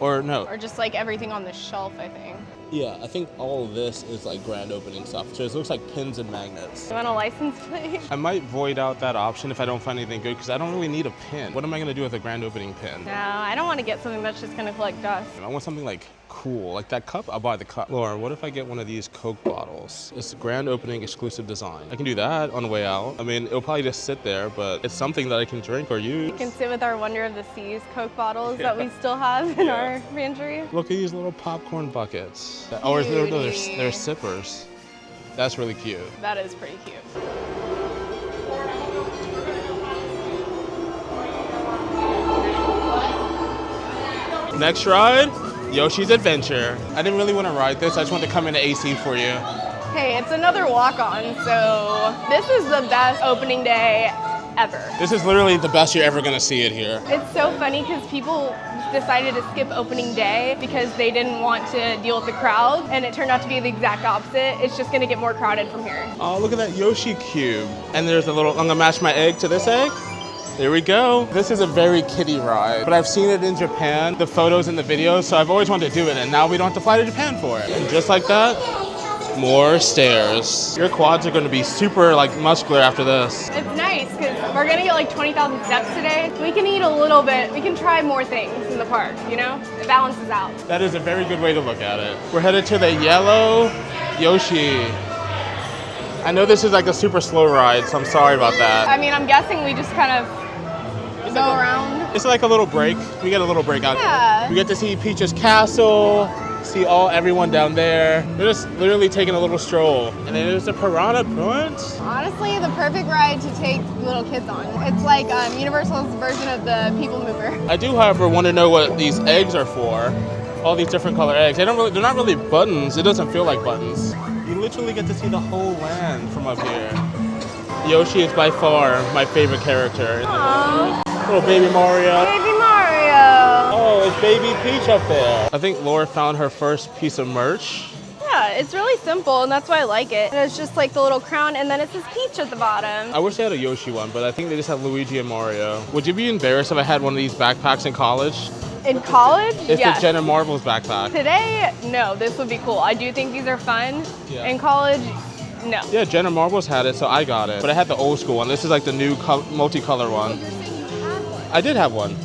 Or no. Or just like everything on the shelf, I think. Yeah, I think all of this is like grand opening stuff. So it looks like pins and magnets. You want a license plate? I might void out that option if I don't find anything good because I don't really need a pin. What am I gonna do with a grand opening pin? No, I don't want to get something that's just gonna collect dust. I want something like cool, like that cup, I'll buy the cup. Laura, what if I get one of these Coke bottles? It's a grand opening exclusive design. I can do that on the way out. I mean, it'll probably just sit there, but it's something that I can drink or use. You can sit with our Wonder of the Seas Coke bottles that we still have in our pantry. Look at these little popcorn buckets. Oh, they're sippers. That's really cute. That is pretty cute. Next ride, Yoshi's Adventure. I didn't really want to ride this. I just wanted to come into AC for you. Hey, it's another walk-on, so this is the best opening day ever. This is literally the best you're ever gonna see it here. It's so funny because people decided to skip opening day because they didn't want to deal with the crowd, and it turned out to be the exact opposite. It's just gonna get more crowded from here. Oh, look at that Yoshi cube. And there's a little, I'm gonna match my egg to this egg. There we go. This is a very kiddie ride, but I've seen it in Japan, the photos and the videos, so I've always wanted to do it, and now we don't have to fly to Japan for it. And just like that, more stairs. Your quads are gonna be super like muscular after this. It's nice because we're gonna get like 20,000 steps today. We can eat a little bit. We can try more things in the park, you know? It balances out. That is a very good way to look at it. We're headed to the yellow Yoshi. I know this is like a super slow ride, so I'm sorry about that. I mean, I'm guessing we just kind of go around. It's like a little break. We get a little break out. Yeah. We get to see Peach's castle, see everyone down there. We're just literally taking a little stroll. And then there's the Piranha Plant. Honestly, the perfect ride to take little kids on. It's like Universal's version of the People Mover. I do, however, want to know what these eggs are for. All these different color eggs. They're not really buttons. It doesn't feel like buttons. You literally get to see the whole land from up here. Yoshi is by far my favorite character. Aww. Little baby Mario. Baby Mario. Oh, it's baby Peach up there. I think Laura found her first piece of merch. Yeah, it's really simple, and that's why I like it. And it's just like the little crown, and then it says Peach at the bottom. I wish they had a Yoshi one, but I think they just have Luigi and Mario. Would you be embarrassed if I had one of these backpacks in college? In college? It's yes. the Jenna Marbles backpack. Today, no, this would be cool. I do think these are fun. Yeah. In college, no. Yeah, Jenna Marbles had it, so I got it. But I had the old school one. This is like the new multicolor one. You're saying you had one. I did have one.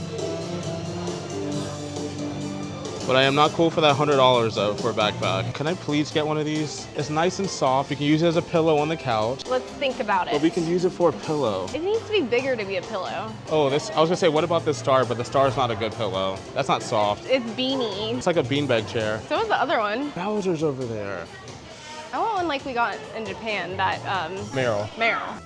But I am not cool for that $100 though for a backpack. Can I please get one of these? It's nice and soft. You can use it as a pillow on the couch. Let's think about it. But we can use it for a pillow. It needs to be bigger to be a pillow. Oh, I was gonna say, what about this star? But the star is not a good pillow. That's not soft. It's beanie. It's like a beanbag chair. So is the other one. Bowser's over there. I want one like we got in Japan, that Meryl.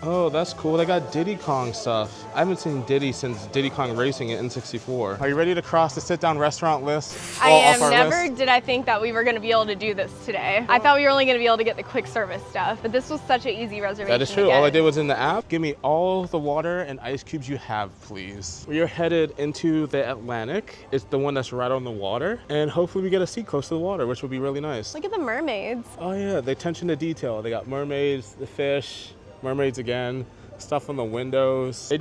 Oh, that's cool. They got Diddy Kong stuff. I haven't seen Diddy since Diddy Kong Racing at N64. Are you ready to cross the sit-down restaurant list? I am. Never did I think that we were going to be able to do this today. I thought we were only going to be able to get the quick service stuff, but this was such an easy reservation. That is true. All I did was in the app. Give me all the water and ice cubes you have, please. We are headed into the Atlantic. It's the one that's right on the water, and hopefully we get a seat close to the water, which will be really nice. Look at the mermaids. Oh yeah, the attention attention to detail. They got mermaids, the fish, mermaids again, stuff on the windows. They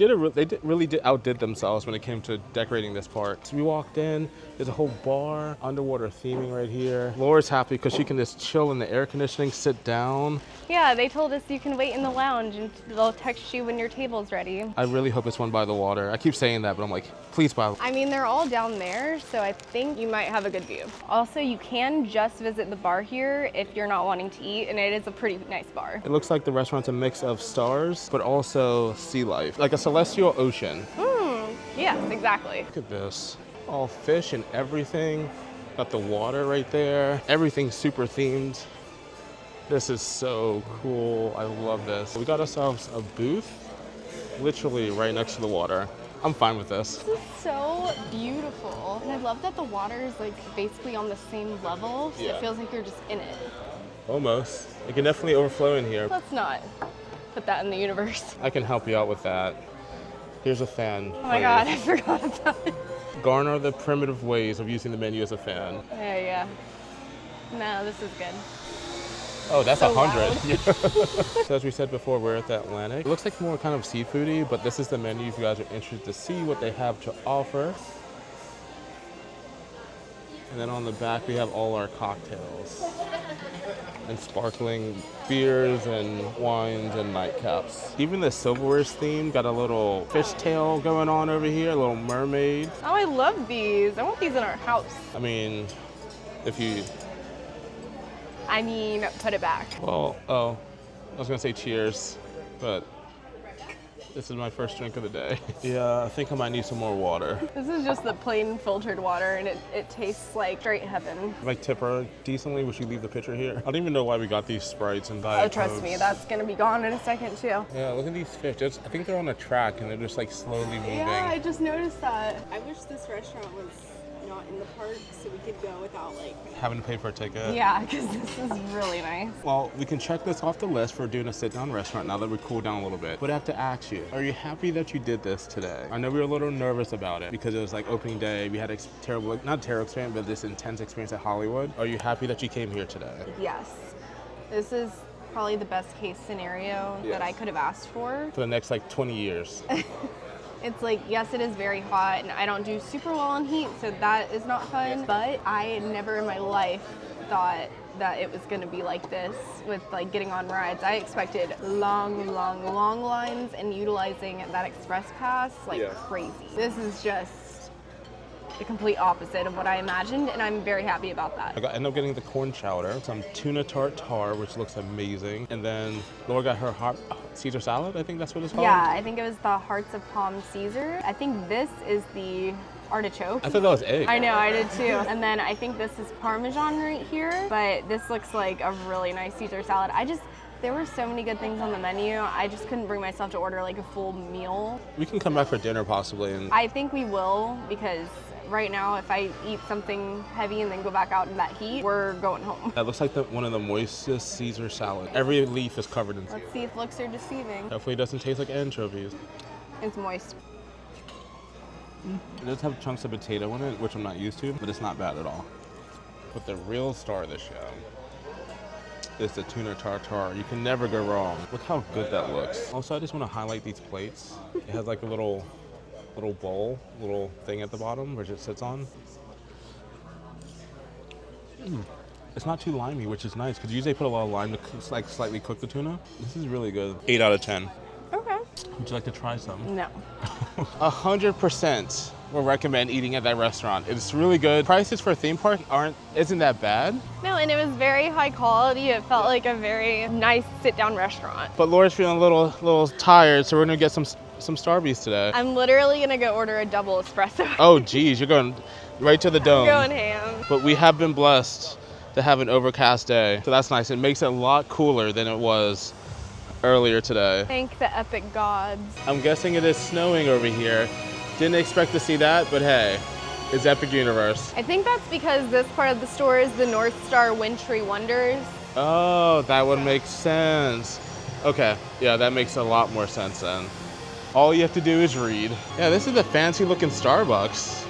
really outdid themselves when it came to decorating this park. So we walked in, there's a whole bar, underwater theming right here. Laura's happy because she can just chill in the air conditioning, sit down. Yeah, they told us you can wait in the lounge and they'll text you when your table's ready. I really hope it's one by the water. I keep saying that, but I'm like, please by the I mean, they're all down there, so I think you might have a good view. Also, you can just visit the bar here if you're not wanting to eat, and it is a pretty nice bar. It looks like the restaurant's a mix of stars, but also sea life, like a celestial ocean. Yes, exactly. Look at this. All fish and everything. Got the water right there. Everything's super themed. This is so cool. I love this. We got ourselves a booth, literally right next to the water. I'm fine with this. This is so beautiful. And I love that the water is like basically on the same level, so Yeah. it feels like you're just in it. Almost. It can definitely overflow in here. Let's not put that in the universe. I can help you out with that. Here's a fan. Oh my God, I forgot about it. Garner the primitive ways of using the menu as a fan. Yeah. No, this is good. Oh, that's So 100. So as we said before, we're at the Atlantic. It looks like more kind of seafoody, but this is the menu if you guys are interested to see what they have to offer. And then on the back, we have all our cocktails and sparkling beers and wines and nightcaps. Even the silverware's theme got a little fishtail going on over here, a little mermaid. Oh, I love these. I want these in our house. I mean, if you, I mean, put it back. well, oh, I was gonna say cheers, but this is my first drink of the day. Yeah, I think I might need some more water. This is just the plain filtered water, and it tastes like straight heaven. If I tip her decently, would she leave the pitcher here? I don't even know why we got these Sprites and Diet Oh, trust Cokes. me, that's gonna be gone in a second too. Yeah, look at these fish. I think they're on a track and they're just like slowly moving. Yeah, I just noticed that. I wish this restaurant was not in the park so we could go without like Having to pay for a ticket. Yeah, because this is really nice. Well, we can check this off the list for doing a sit-down restaurant now that we cool down a little bit. But I have to ask you, are you happy that you did this today? I know we were a little nervous about it because it was like opening day. We had a terrible, not terrible experience, but this intense experience at Hollywood. Are you happy that you came here today? Yes. This is probably the best case scenario that I could have asked for. For the next like 20 years. It's like, yes, it is very hot, and I don't do super well on heat, so that is not fun. But I never in my life thought that it was going to be like this with like getting on rides. I expected long lines and utilizing that express pass like crazy. This is just the complete opposite of what I imagined, and I'm very happy about that. I ended up getting the corn chowder, some tuna tartare, which looks amazing, and then Laura got her hot Caesar salad. I think that's what it's called. Yeah, I think it was the Hearts of Palm Caesar. I think this is the artichoke. I thought that was egg. I know, I did too. And then I think this is Parmesan right here, but this looks like a really nice Caesar salad. There were so many good things on the menu. I just couldn't bring myself to order like a full meal. We can come back for dinner possibly. And I think we will, because right now if I eat something heavy and then go back out in that heat, we're going home. that looks like one of the moistest Caesar salad. Every leaf is covered in. Let's see if looks are deceiving. Hopefully it doesn't taste like anchovies. It's moist. It does have chunks of potato in it, which I'm not used to, but it's not bad at all. But the real star of the show is the tuna tartare. You can never go wrong. Look how good that looks. Also, I just want to highlight these plates. It has like a little bowl, little thing at the bottom which it sits on. It's not too limey, which is nice because usually they put a lot of lime to like slightly cook the tuna. This is really good. 8 out of 10. Okay. Would you like to try some? No. 100% will recommend eating at that restaurant. It's really good. Prices for a theme park isn't that bad. No, and it was very high quality. It felt like a very nice sit-down restaurant. But Laura's feeling a little tired, so we're gonna get some Starbies today. I'm literally gonna go order a double espresso. Oh geez, you're going right to the dome. I'm going ham. But we have been blessed to have an overcast day, so that's nice. It makes it a lot cooler than it was earlier today. Thank the epic gods. I'm guessing it is snowing over here. Didn't expect to see that, but hey, it's Epic Universe. I think that's because this part of the store is the North Star Wintry Wonders. Oh, that would make sense. Okay, yeah, that makes a lot more sense then. All you have to do is read. Yeah, this is a fancy looking Starbucks.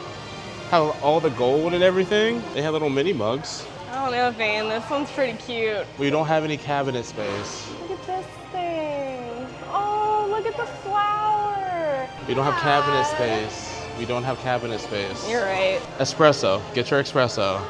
How all the gold and everything. They have little mini mugs. Oh, don't know, Fane. This one's pretty cute. We don't have any cabinet space. Look at this thing. Oh, look at the flower. We don't have cabinet space. We don't have cabinet space. You're right. Espresso. Get your espresso.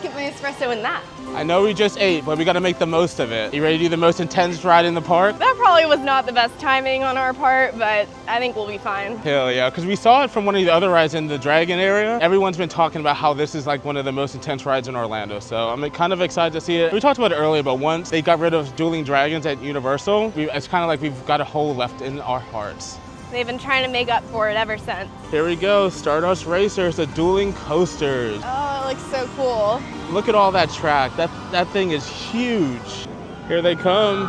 Get my espresso in that. I know we just ate, but we gotta make the most of it. You ready to do the most intense ride in the park? That probably was not the best timing on our part, but I think we'll be fine. Hell yeah, because we saw it from one of the other rides in the Dragon area. Everyone's been talking about how this is like one of the most intense rides in Orlando, so I'm kind of excited to see it. We talked about it earlier, but once they got rid of dueling dragons at Universal, it's kind of like we've got a hole left in our hearts. They've been trying to make up for it ever since. Here we go, Stardust Racers, the dueling coasters. Oh, it looks so cool. Look at all that track. That thing is huge. Here they come.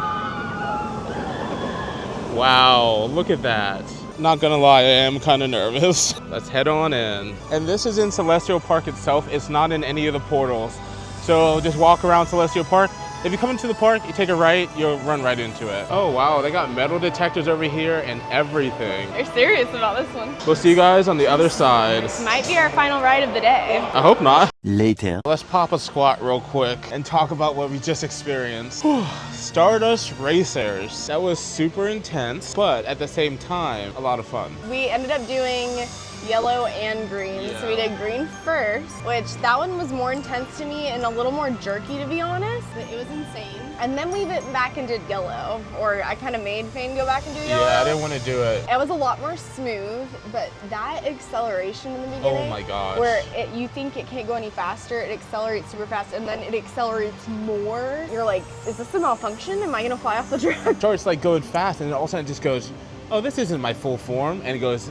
Wow, look at that. Not gonna lie, I am kind of nervous. Let's head on in. And this is in Celestial Park itself. It's not in any of the portals. So just walk around Celestial Park. If you come into the park, you take a right, you'll run right into it. Oh wow, they got metal detectors over here and everything. They're serious about this one. We'll see you guys on the other side. This might be our final ride of the day. I hope not. Later. Let's pop a squat real quick and talk about what we just experienced. Stardust Racers. That was super intense, but at the same time, a lot of fun. We ended up doing yellow and green. So we did green first, which that one was more intense to me and a little more jerky, to be honest. It was insane. And then we went back and did yellow, or I kind of made Fane go back and do yellow. Yeah, I didn't want to do it. It was a lot more smooth, but that acceleration in the beginning, Oh my gosh. where you think it can't go any faster, it accelerates super fast, and then it accelerates more. You're like, is this a malfunction? Am I gonna fly off the track? It starts like going fast, and then all of a sudden it just goes, oh, this isn't my full form, and it goes,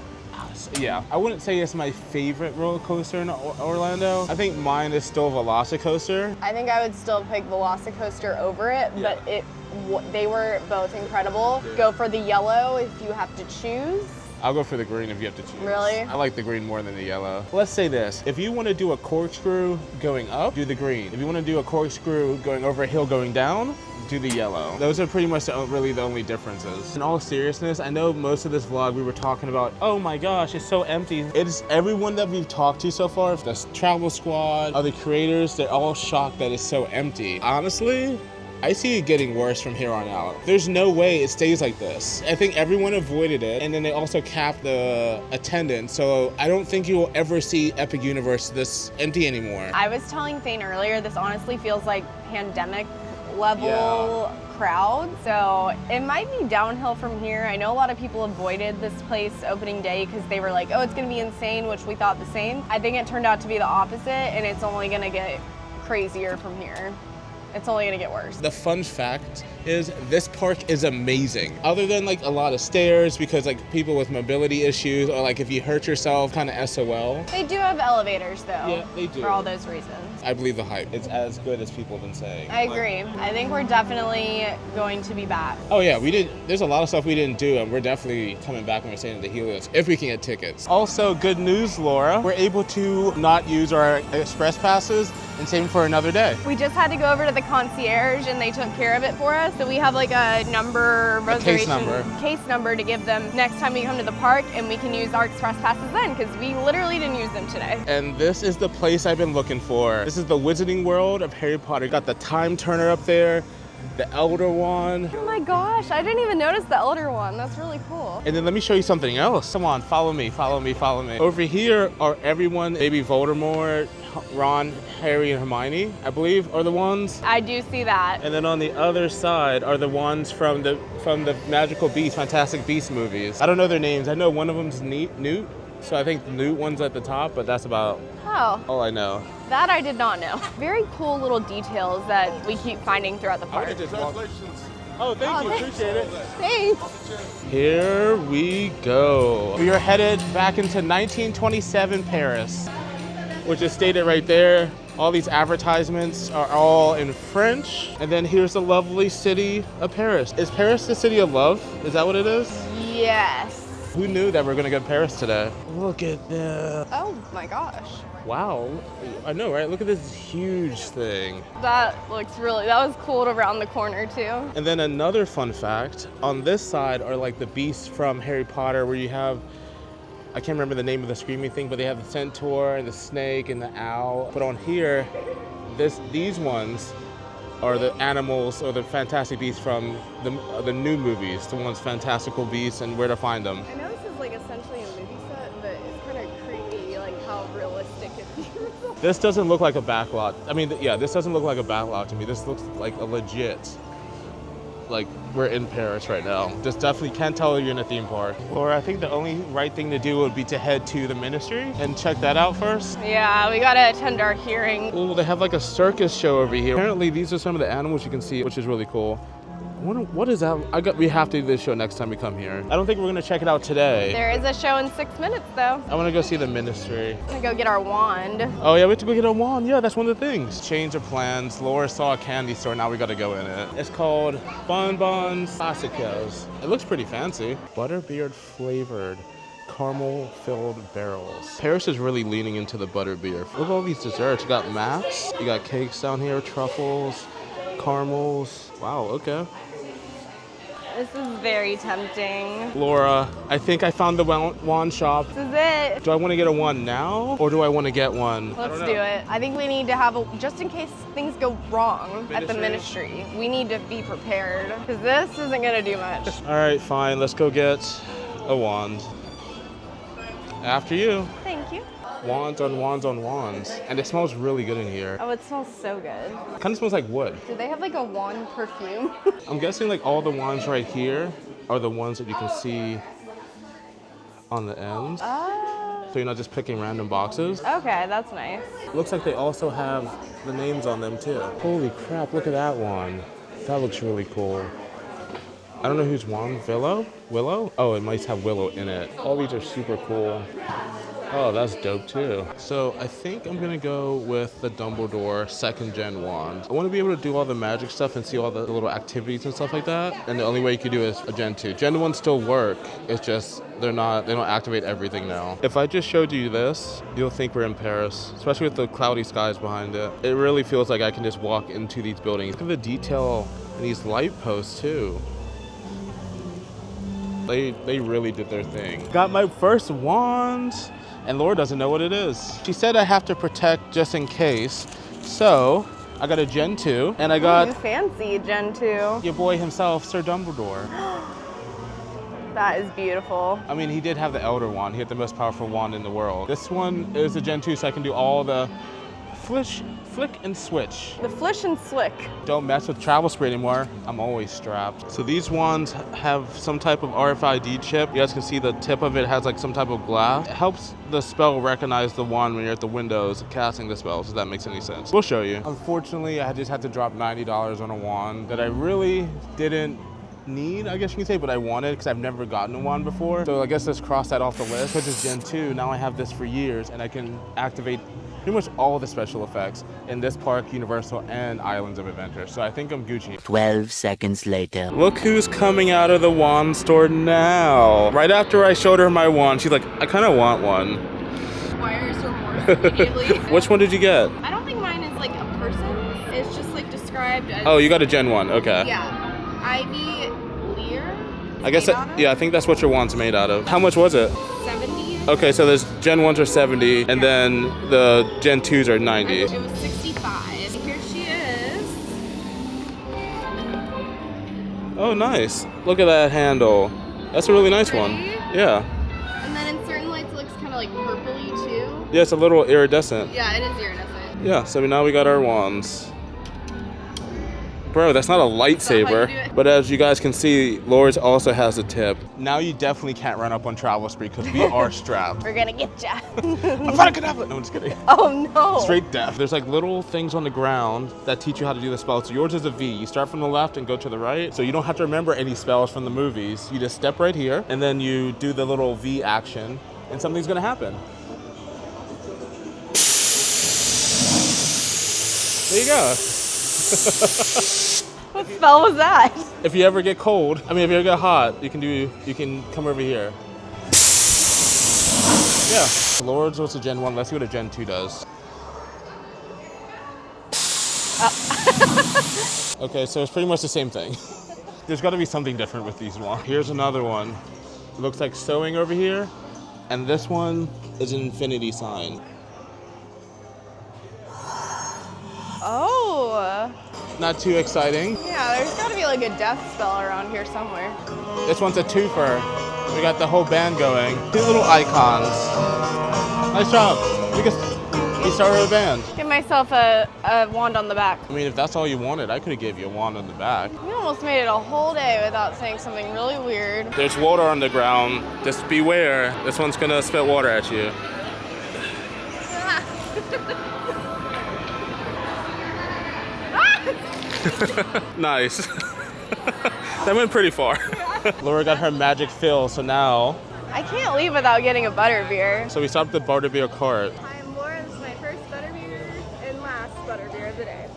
yeah. I wouldn't say it's my favorite roller coaster in Orlando. I think mine is still Velocicoaster. I think I would still pick Velocicoaster over it, but they were both incredible. Yeah. Go for the yellow if you have to choose. I'll go for the green if you have to choose. Really? I like the green more than the yellow. Let's say this, if you want to do a corkscrew going up, do the green. If you want to do a corkscrew going over a hill going down, do the yellow. Those are pretty much really the only differences. In all seriousness, I know most of this vlog we were talking about, oh my gosh, it's so empty. It's everyone that we've talked to so far, the travel squad, other creators, they're all shocked that it's so empty. Honestly, I see it getting worse from here on out. There's no way it stays like this. I think everyone avoided it, and then they also capped the attendance, so I don't think you will ever see Epic Universe this empty anymore. I was telling Fane earlier, this honestly feels like pandemic level crowd, so it might be downhill from here. I know a lot of people avoided this place opening day because they were like, oh, it's gonna be insane, which we thought the same. I think it turned out to be the opposite, and it's only gonna get crazier from here. It's only gonna get worse. The fun fact is this park is amazing. Other than like a lot of stairs because like people with mobility issues or like if you hurt yourself, kind of SOL. They do have elevators though. Yeah, they do. For all those reasons. I believe the hype. It's as good as people have been saying. I agree. I think we're definitely going to be back. Oh yeah, there's a lot of stuff we didn't do and we're definitely coming back when we're staying at the Helios if we can get tickets. Also, good news, Laura. We're able to not use our express passes and save them for another day. We just had to go over to the concierge and they took care of it for us. So we have like a number, reservation, case number to give them next time we come to the park, and we can use our express passes then because we literally didn't use them today. And this is the place I've been looking for. This is the Wizarding World of Harry Potter. Got the time turner up there, the Elder Wand. Oh my gosh, I didn't even notice the Elder Wand. That's really cool. And then let me show you something else. Come on, follow me, follow me, follow me. Over here are everyone, maybe Voldemort, Ron, Harry, and Hermione, I believe, are the ones. I do see that. And then on the other side are the ones from the Magical Beasts, Fantastic Beasts movies. I don't know their names. I know one of them's Newt, so I think the Newt one's at the top, but that's about all I know. That I did not know. Very cool little details that we keep finding throughout the park. Congratulations. Oh, thank you, appreciate it. Thanks. Here we go. We are headed back into 1927 Paris, which is stated right there. All these advertisements are all in French. And then here's the lovely city of Paris. Is Paris the city of love? Is that what it is? Yes. Who knew that we're gonna go to Paris today? Look at this. Oh my gosh. Wow, I know, right? Look at this huge thing. That was cool around the corner too. And then another fun fact, on this side are like the beasts from Harry Potter where you have, I can't remember the name of the screaming thing, but they have the centaur and the snake and the owl. But on here, these ones are the animals or the fantastic beasts from the new movies, the ones Fantastical Beasts and Where to Find Them. I know this is like essentially a movie set, but it's kind of creepy, like how realistic it feels. This doesn't look like a backlot. I mean, yeah, this doesn't look like a backlot to me. This looks like a legit, like we're in Paris right now. This definitely can't tell you're in a theme park. Laura, I think the only right thing to do would be to head to the Ministry and check that out first. Yeah, we gotta attend our hearing. Oh, they have like a circus show over here. Apparently these are some of the animals you can see, which is really cool. What is that? We have to do this show next time we come here. I don't think we're gonna check it out today. There is a show in 6 minutes though. I wanna go see the Ministry. I'm gonna go get our wand. Oh yeah, we have to go get a wand. Yeah, that's one of the things. Change of plans. Laura saw a candy store, now we gotta go in it. It's called Bonbons Classicos. It looks pretty fancy. Butterbeer flavored caramel-filled barrels. Paris is really leaning into the butterbeer. Look at all these desserts. You got maps, you got cakes down here, truffles, caramels. Wow, okay. This is very tempting. Laura, I think I found the wand shop. This is it. Do I want to get a wand now, or do I want to get one? Let's do it. I think we need to have just in case things go wrong at the Ministry, we need to be prepared because this isn't gonna do much. All right, fine, let's go get a wand. After you. Thank you. Wands on wands on wands. And it smells really good in here. Oh, it smells so good. Kind of smells like wood. Do they have like a wand perfume? I'm guessing like all the wands right here are the ones that you can see on the ends. Oh. So you're not just picking random boxes. Okay, that's nice. Looks like they also have the names on them too. Holy crap, look at that one. That looks really cool. I don't know whose wand, Willow? Oh, it might have Willow in it. All these are super cool. Oh, that's dope too. So I think I'm gonna go with the Dumbledore 2nd Gen wand. I wanna be able to do all the magic stuff and see all the little activities and stuff like that. And the only way you can do it is a Gen 2. Gen 1 still work, it's just they don't activate everything now. If I just showed you this, you'll think we're in Paris, especially with the cloudy skies behind it. It really feels like I can just walk into these buildings. Look at the detail in these light posts too. They really did their thing. Got my first wand, and Laura doesn't know what it is. She said I have to protect just in case, so I got a Gen 2, and I got fancy Gen 2. Your boy himself, Sir Dumbledore. That is beautiful. I mean, he did have the Elder Wand. He had the most powerful wand in the world. This one is a Gen 2, so I can do all the flick and switch. The flish and slick. Don't mess with TravelSpree anymore. I'm always strapped. So these wands have some type of RFID chip. You guys can see the tip of it has like some type of glass. It helps the spell recognize the wand when you're at the windows casting the spells, if that makes any sense. We'll show you. Unfortunately, I just had to drop $90 on a wand that I really didn't need, I guess you can say, but I wanted because I've never gotten a wand before. So I guess let's cross that off the list. Which is Gen 2. Now I have this for years and I can activate pretty much all the special effects in this park, Universal, and Islands of Adventure. So I think I'm Gucci. 12 seconds later. Look who's coming out of the wand store now. Right after I showed her my wand, she's like, I kind of want one. Wires remorse immediately. Which one did you get? I don't think mine is like a person. It's just like described as... Oh, you got a Gen 1, okay. Yeah. Ivy Lear. I guess, yeah, I think that's what your wand's made out of. How much was it? 70. Okay, so there's Gen 1s are 70, and then the Gen 2s are 90. It was 65. Here she is. Oh, nice. Look at that handle. That's a really nice one. Yeah. And then in certain lights it looks kind of like purpley too. Yeah, it's a little iridescent. Yeah, it is iridescent. Yeah, so now we got our wands. Bro, that's not a lightsaber. But as you guys can see, Laura's also has a tip. Now you definitely can't run up on TravelSpree because we are strapped. We're gonna get ya. I thought I could have it. No, I'm just kidding. Oh no. Straight death. There's like little things on the ground that teach you how to do the spell. So yours is a V. You start from the left and go to the right. So you don't have to remember any spells from the movies. You just step right here and then you do the little V action and something's gonna happen. There you go. What spell was that? If you ever get cold, if you ever get hot, you can come over here. Yeah. Lords was a Gen 1. Let's see what a Gen 2 does. Okay, so it's pretty much the same thing. There's got to be something different with these ones. Here's another one. It looks like sewing over here, and this one is an infinity sign. Oh. Not too exciting. Yeah, there's got to be like a death spell around here somewhere. This one's a twofer. We got the whole band going. 2 little icons. Nice job. We started a band. Give myself a wand on the back. I mean, if that's all you wanted, I could have gave you a wand on the back. You almost made it a whole day without saying something really weird. There's water on the ground. Just beware. This one's gonna spit water at you. Nice. That went pretty far. Laura got her magic fill, so now. I can't leave without getting a butterbeer. So we stopped at the butterbeer cart. Hi, I'm Laura. This is my first butterbeer and last butterbeer of the day.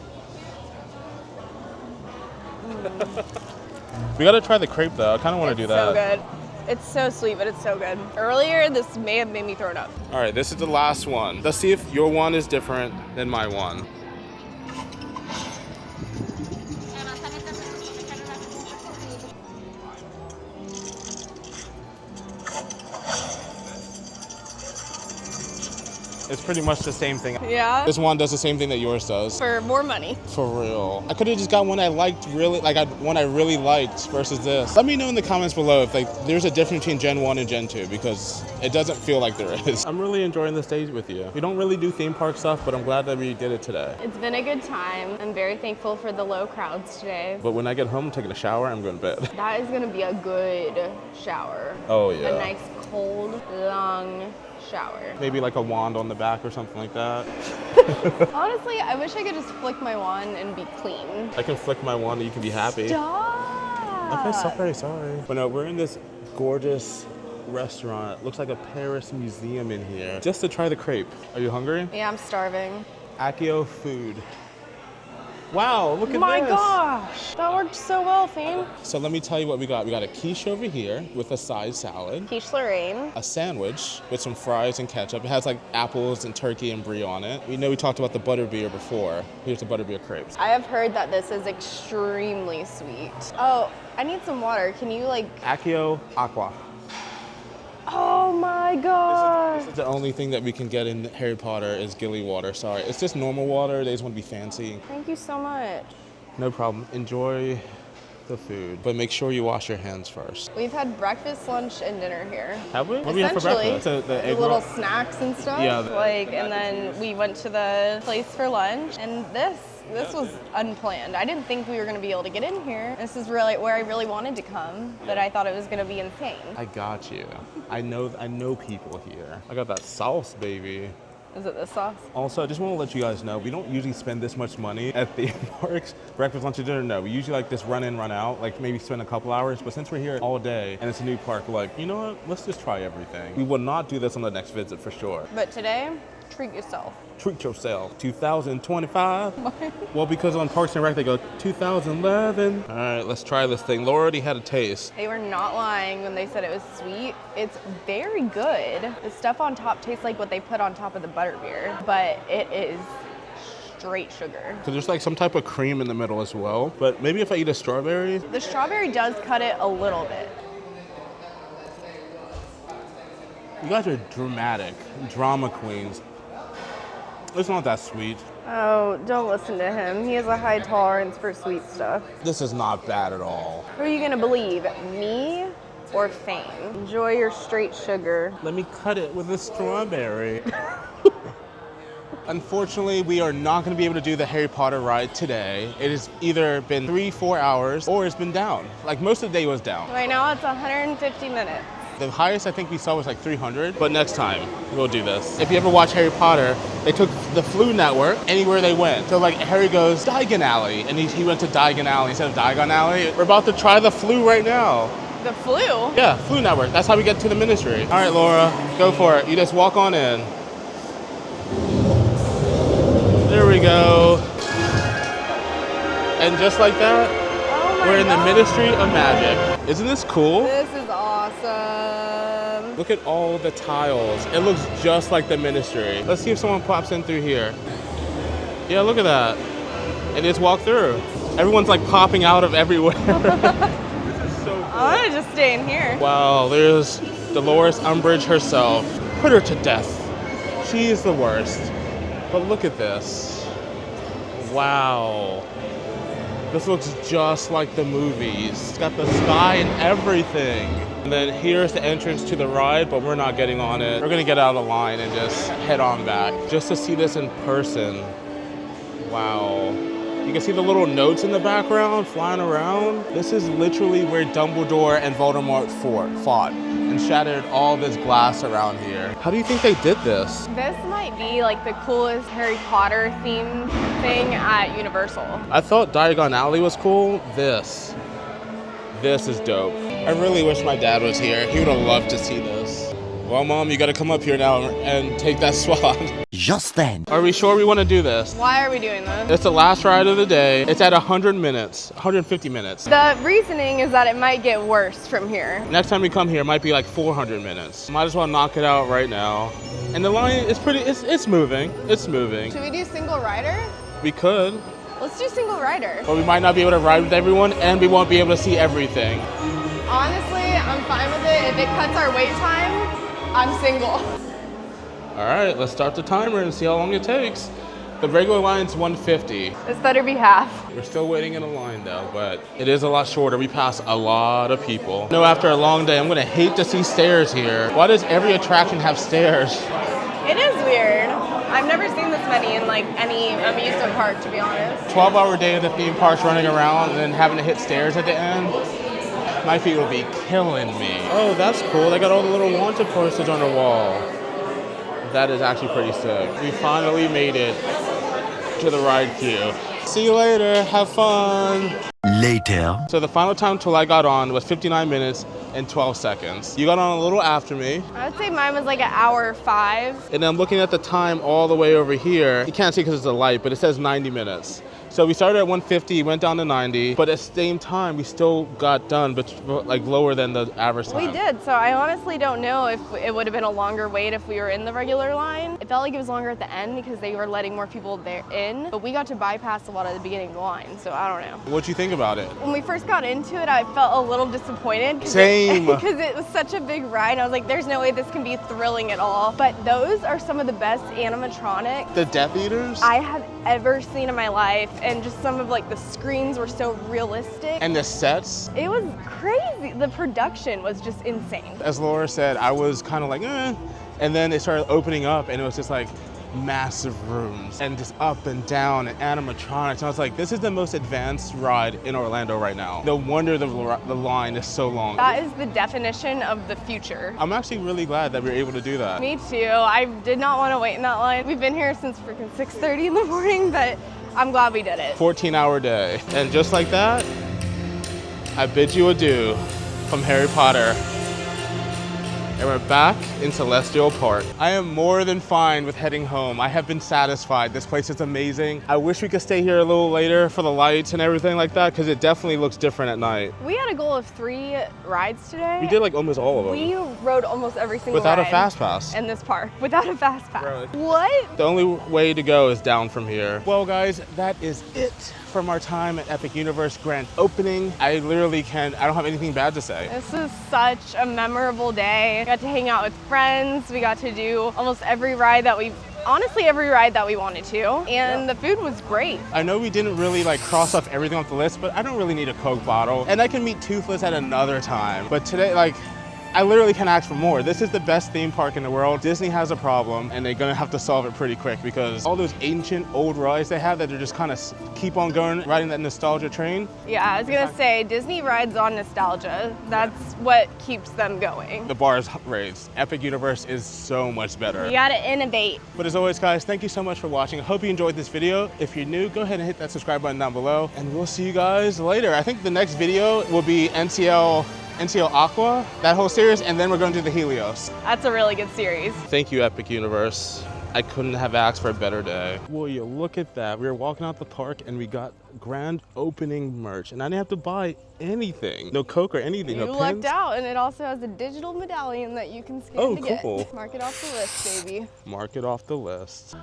We gotta try the crepe though. I kind of want to do that. So good. It's so sweet, but it's so good. Earlier, this may have made me throw it up. All right, this is the last one. Let's see if your one is different than my one. It's pretty much the same thing. Yeah? This one does the same thing that yours does. For more money. For real. I could have just got one I liked really, one I really liked versus this. Let me know in the comments below if there's a difference between Gen 1 and Gen 2 because it doesn't feel like there is. I'm really enjoying this day with you. We don't really do theme park stuff, but I'm glad that we did it today. It's been a good time. I'm very thankful for the low crowds today. But when I get home, I'm taking a shower, I'm going to bed. That is gonna be a good shower. Oh yeah. A nice cold, long shower. Maybe like a wand on the back or something like that. Honestly, I wish I could just flick my wand and be clean. I can flick my wand and you can be happy. Stop! Okay, sorry. But no, we're in this gorgeous restaurant. It looks like a Paris museum in here. Just to try the crepe. Are you hungry? Yeah, I'm starving. Accio food. Wow, look at My this. gosh, that worked so well, Fane. So let me tell you what we got. We got a quiche over here with a side salad. Quiche Lorraine. A sandwich with some fries and ketchup. It has like apples and turkey and brie on it. We know we talked about the butterbeer before. Here's the butterbeer crepes. I have heard that this is extremely sweet. Oh, I need some water. Can you Accio Aqua. Oh my gosh. This is the only thing that we can get in Harry Potter is Gilly water. Sorry, it's just normal water. They just want to be fancy. Thank you so much. No problem. Enjoy the food, but make sure you wash your hands first. We've had breakfast, lunch, and dinner here. Have we? What do we have for Essentially, breakfast? So the egg little roll? snacks and stuff. Yeah. And then we went to the place for lunch, and this was unplanned. I didn't think we were gonna be able to get in here. This is really where I really wanted to come, but I thought it was gonna be insane. I got you. I know people here. I got that sauce, baby. Is it this sauce? Also, I just want to let you guys know, we don't usually spend this much money at theme parks. Breakfast, lunch, and dinner, no. We usually just run in, run out, maybe spend a couple hours. But since we're here all day and it's a new park, we're you know what? Let's just try everything. We will not do this on the next visit for sure. But today, treat yourself. Treat yourself. 2025? Well, because on Parks and Rec, they go 2011. All right, let's try this thing. Laura already had a taste. They were not lying when they said it was sweet. It's very good. The stuff on top tastes like what they put on top of the butterbeer, but it is straight sugar. So there's some type of cream in the middle as well. But maybe if I eat a strawberry. The strawberry does cut it a little bit. You guys are dramatic, drama queens. It's not that sweet. Oh, don't listen to him. He has a high tolerance for sweet stuff. This is not bad at all. Who are you gonna believe, me or Fame? Enjoy your straight sugar. Let me cut it with a strawberry. Unfortunately, we are not going to be able to do the Harry Potter ride today. It has either been 3-4 hours or it's been down. Most of the day was down. Right now it's 150 minutes. The highest I think we saw was 300, but next time we'll do this. If you ever watch Harry Potter, they took the Flu Network anywhere they went. So Harry goes Diagon Alley, and he went to Diagon Alley instead of Diagon Alley. We're about to try the Flu right now. The Flu? Yeah, Flu Network. That's how we get to the ministry. All right, Laura, go for it. You just walk on in. There we go. And just like that, we're in the Ministry of Magic. Isn't this cool? This is awesome. Look at all the tiles. It looks just like the Ministry. Let's see if someone pops in through here. Yeah, look at that. And just walk through. Everyone's popping out of everywhere. This is so cool. I want to just stay in here. Wow, there's Dolores Umbridge herself. Put her to death. She is the worst. But look at this. Wow. This looks just like the movies. It's got the sky and everything. And then here's the entrance to the ride, but we're not getting on it. We're gonna get out of the line and just head on back just to see this in person. Wow. You can see the little notes in the background flying around. This is literally where Dumbledore and Voldemort fought and shattered all this glass around here. How do you think they did this? This might be like the coolest Harry Potter themed thing at Universal. I thought Diagon Alley was cool. This is dope. I really wish my dad was here. He would have loved to see this. Well, Mom, you gotta come up here now and take that swap. Just then. Are we sure we wanna do this? Why are we doing this? It's the last ride of the day. It's at 100 minutes, 150 minutes. The reasoning is that it might get worse from here. Next time we come here, it might be like 400 minutes. Might as well knock it out right now. And the line is it's moving. It's moving. Should we do single rider? We could, Let's do single rider. but we might not be able to ride with everyone and we won't be able to see everything. Honestly, I'm fine with it. If it cuts our wait time, I'm single. All right, let's start the timer and see how long it takes. The regular line's 150. This better be half. We're still waiting in a line though, but it is a lot shorter. We pass a lot of people. No, after a long day, I'm gonna hate to see stairs here. Why does every attraction have stairs? It is weird. I've never seen this many in like any amusement park, to be honest. 12-hour day at the theme parks running around and then having to hit stairs at the end. My feet will be killing me. Oh, that's cool. They got all the little wanted posters on the wall. That is actually pretty sick. We finally made it to the ride queue. See you later. Have fun. Later. So the final time till I got on was 59 minutes and 12 seconds. You got on a little after me. I would say mine was like an hour 5. And I'm looking at the time all the way over here. You can't see because it's a light, but it says 90 minutes. So we started at 150, went down to 90, but at the same time, we still got done, but like lower than the average time. We did, so I honestly don't know if it would have been a longer wait if we were in the regular line. It felt like it was longer at the end because they were letting more people there in, but we got to bypass a lot of the beginning of the line, so I don't know. What'd you think about it? When we first got into it, I felt a little disappointed. Same. Because it was such a big ride. I was like, there's no way this can be thrilling at all. But those are some of the best animatronics The Death Eaters? I have ever seen in my life, and just some of like the screens were so realistic. And the sets? It was crazy. The production was just insane. As Laura said, I was kind of like, eh. And then it started opening up and it was just like massive rooms and just up and down and animatronics. And I was like, this is the most advanced ride in Orlando right now. No wonder the line is so long. That is the definition of the future. I'm actually really glad that we were able to do that. Me too. I did not want to wait in that line. We've been here since freaking 6:30 in the morning, but I'm glad we did it. 14-hour day. And just like that, I bid you adieu from Harry Potter. And we're back in Celestial Park. I am more than fine with heading home. I have been satisfied. This place is amazing. I wish we could stay here a little later for the lights and everything like that, because it definitely looks different at night. We had a goal of 3 rides today. We did like almost all of them. We rode almost every single Without a ride fast pass. in this park. Without a fast pass. Really? What? The only way to go is down from here. Well guys, that is it from our time at Epic Universe grand opening. I don't have anything bad to say. This was such a memorable day. We got to hang out with friends. We got to do almost every ride that we wanted to. And the food was great. I know we didn't really like cross off everything off the list, but I don't really need a Coke bottle. And I can meet Toothless at another time. But today, like, I literally can't ask for more. This is the best theme park in the world. Disney has a problem and they're gonna have to solve it pretty quick because all those ancient old rides they have that are just kind of keep on going, riding that nostalgia train. Yeah, I was gonna say, Disney rides on nostalgia. That's what keeps them going. The bar is raised. Epic Universe is so much better. You gotta innovate. But as always, guys, thank you so much for watching. I hope you enjoyed this video. If you're new, go ahead and hit that subscribe button down below and we'll see you guys later. I think the next video will be NCL Aqua, that whole series, and then we're going to do the Helios. That's a really good series. Thank you, Epic Universe. I couldn't have asked for a better day. Will you look at that? We were walking out the park and we got grand opening merch and I didn't have to buy anything. No Coke or anything, You no lucked pins. out, and it also has a digital medallion that you can scan to cool. get. Mark it off the list, baby. Mark it off the list.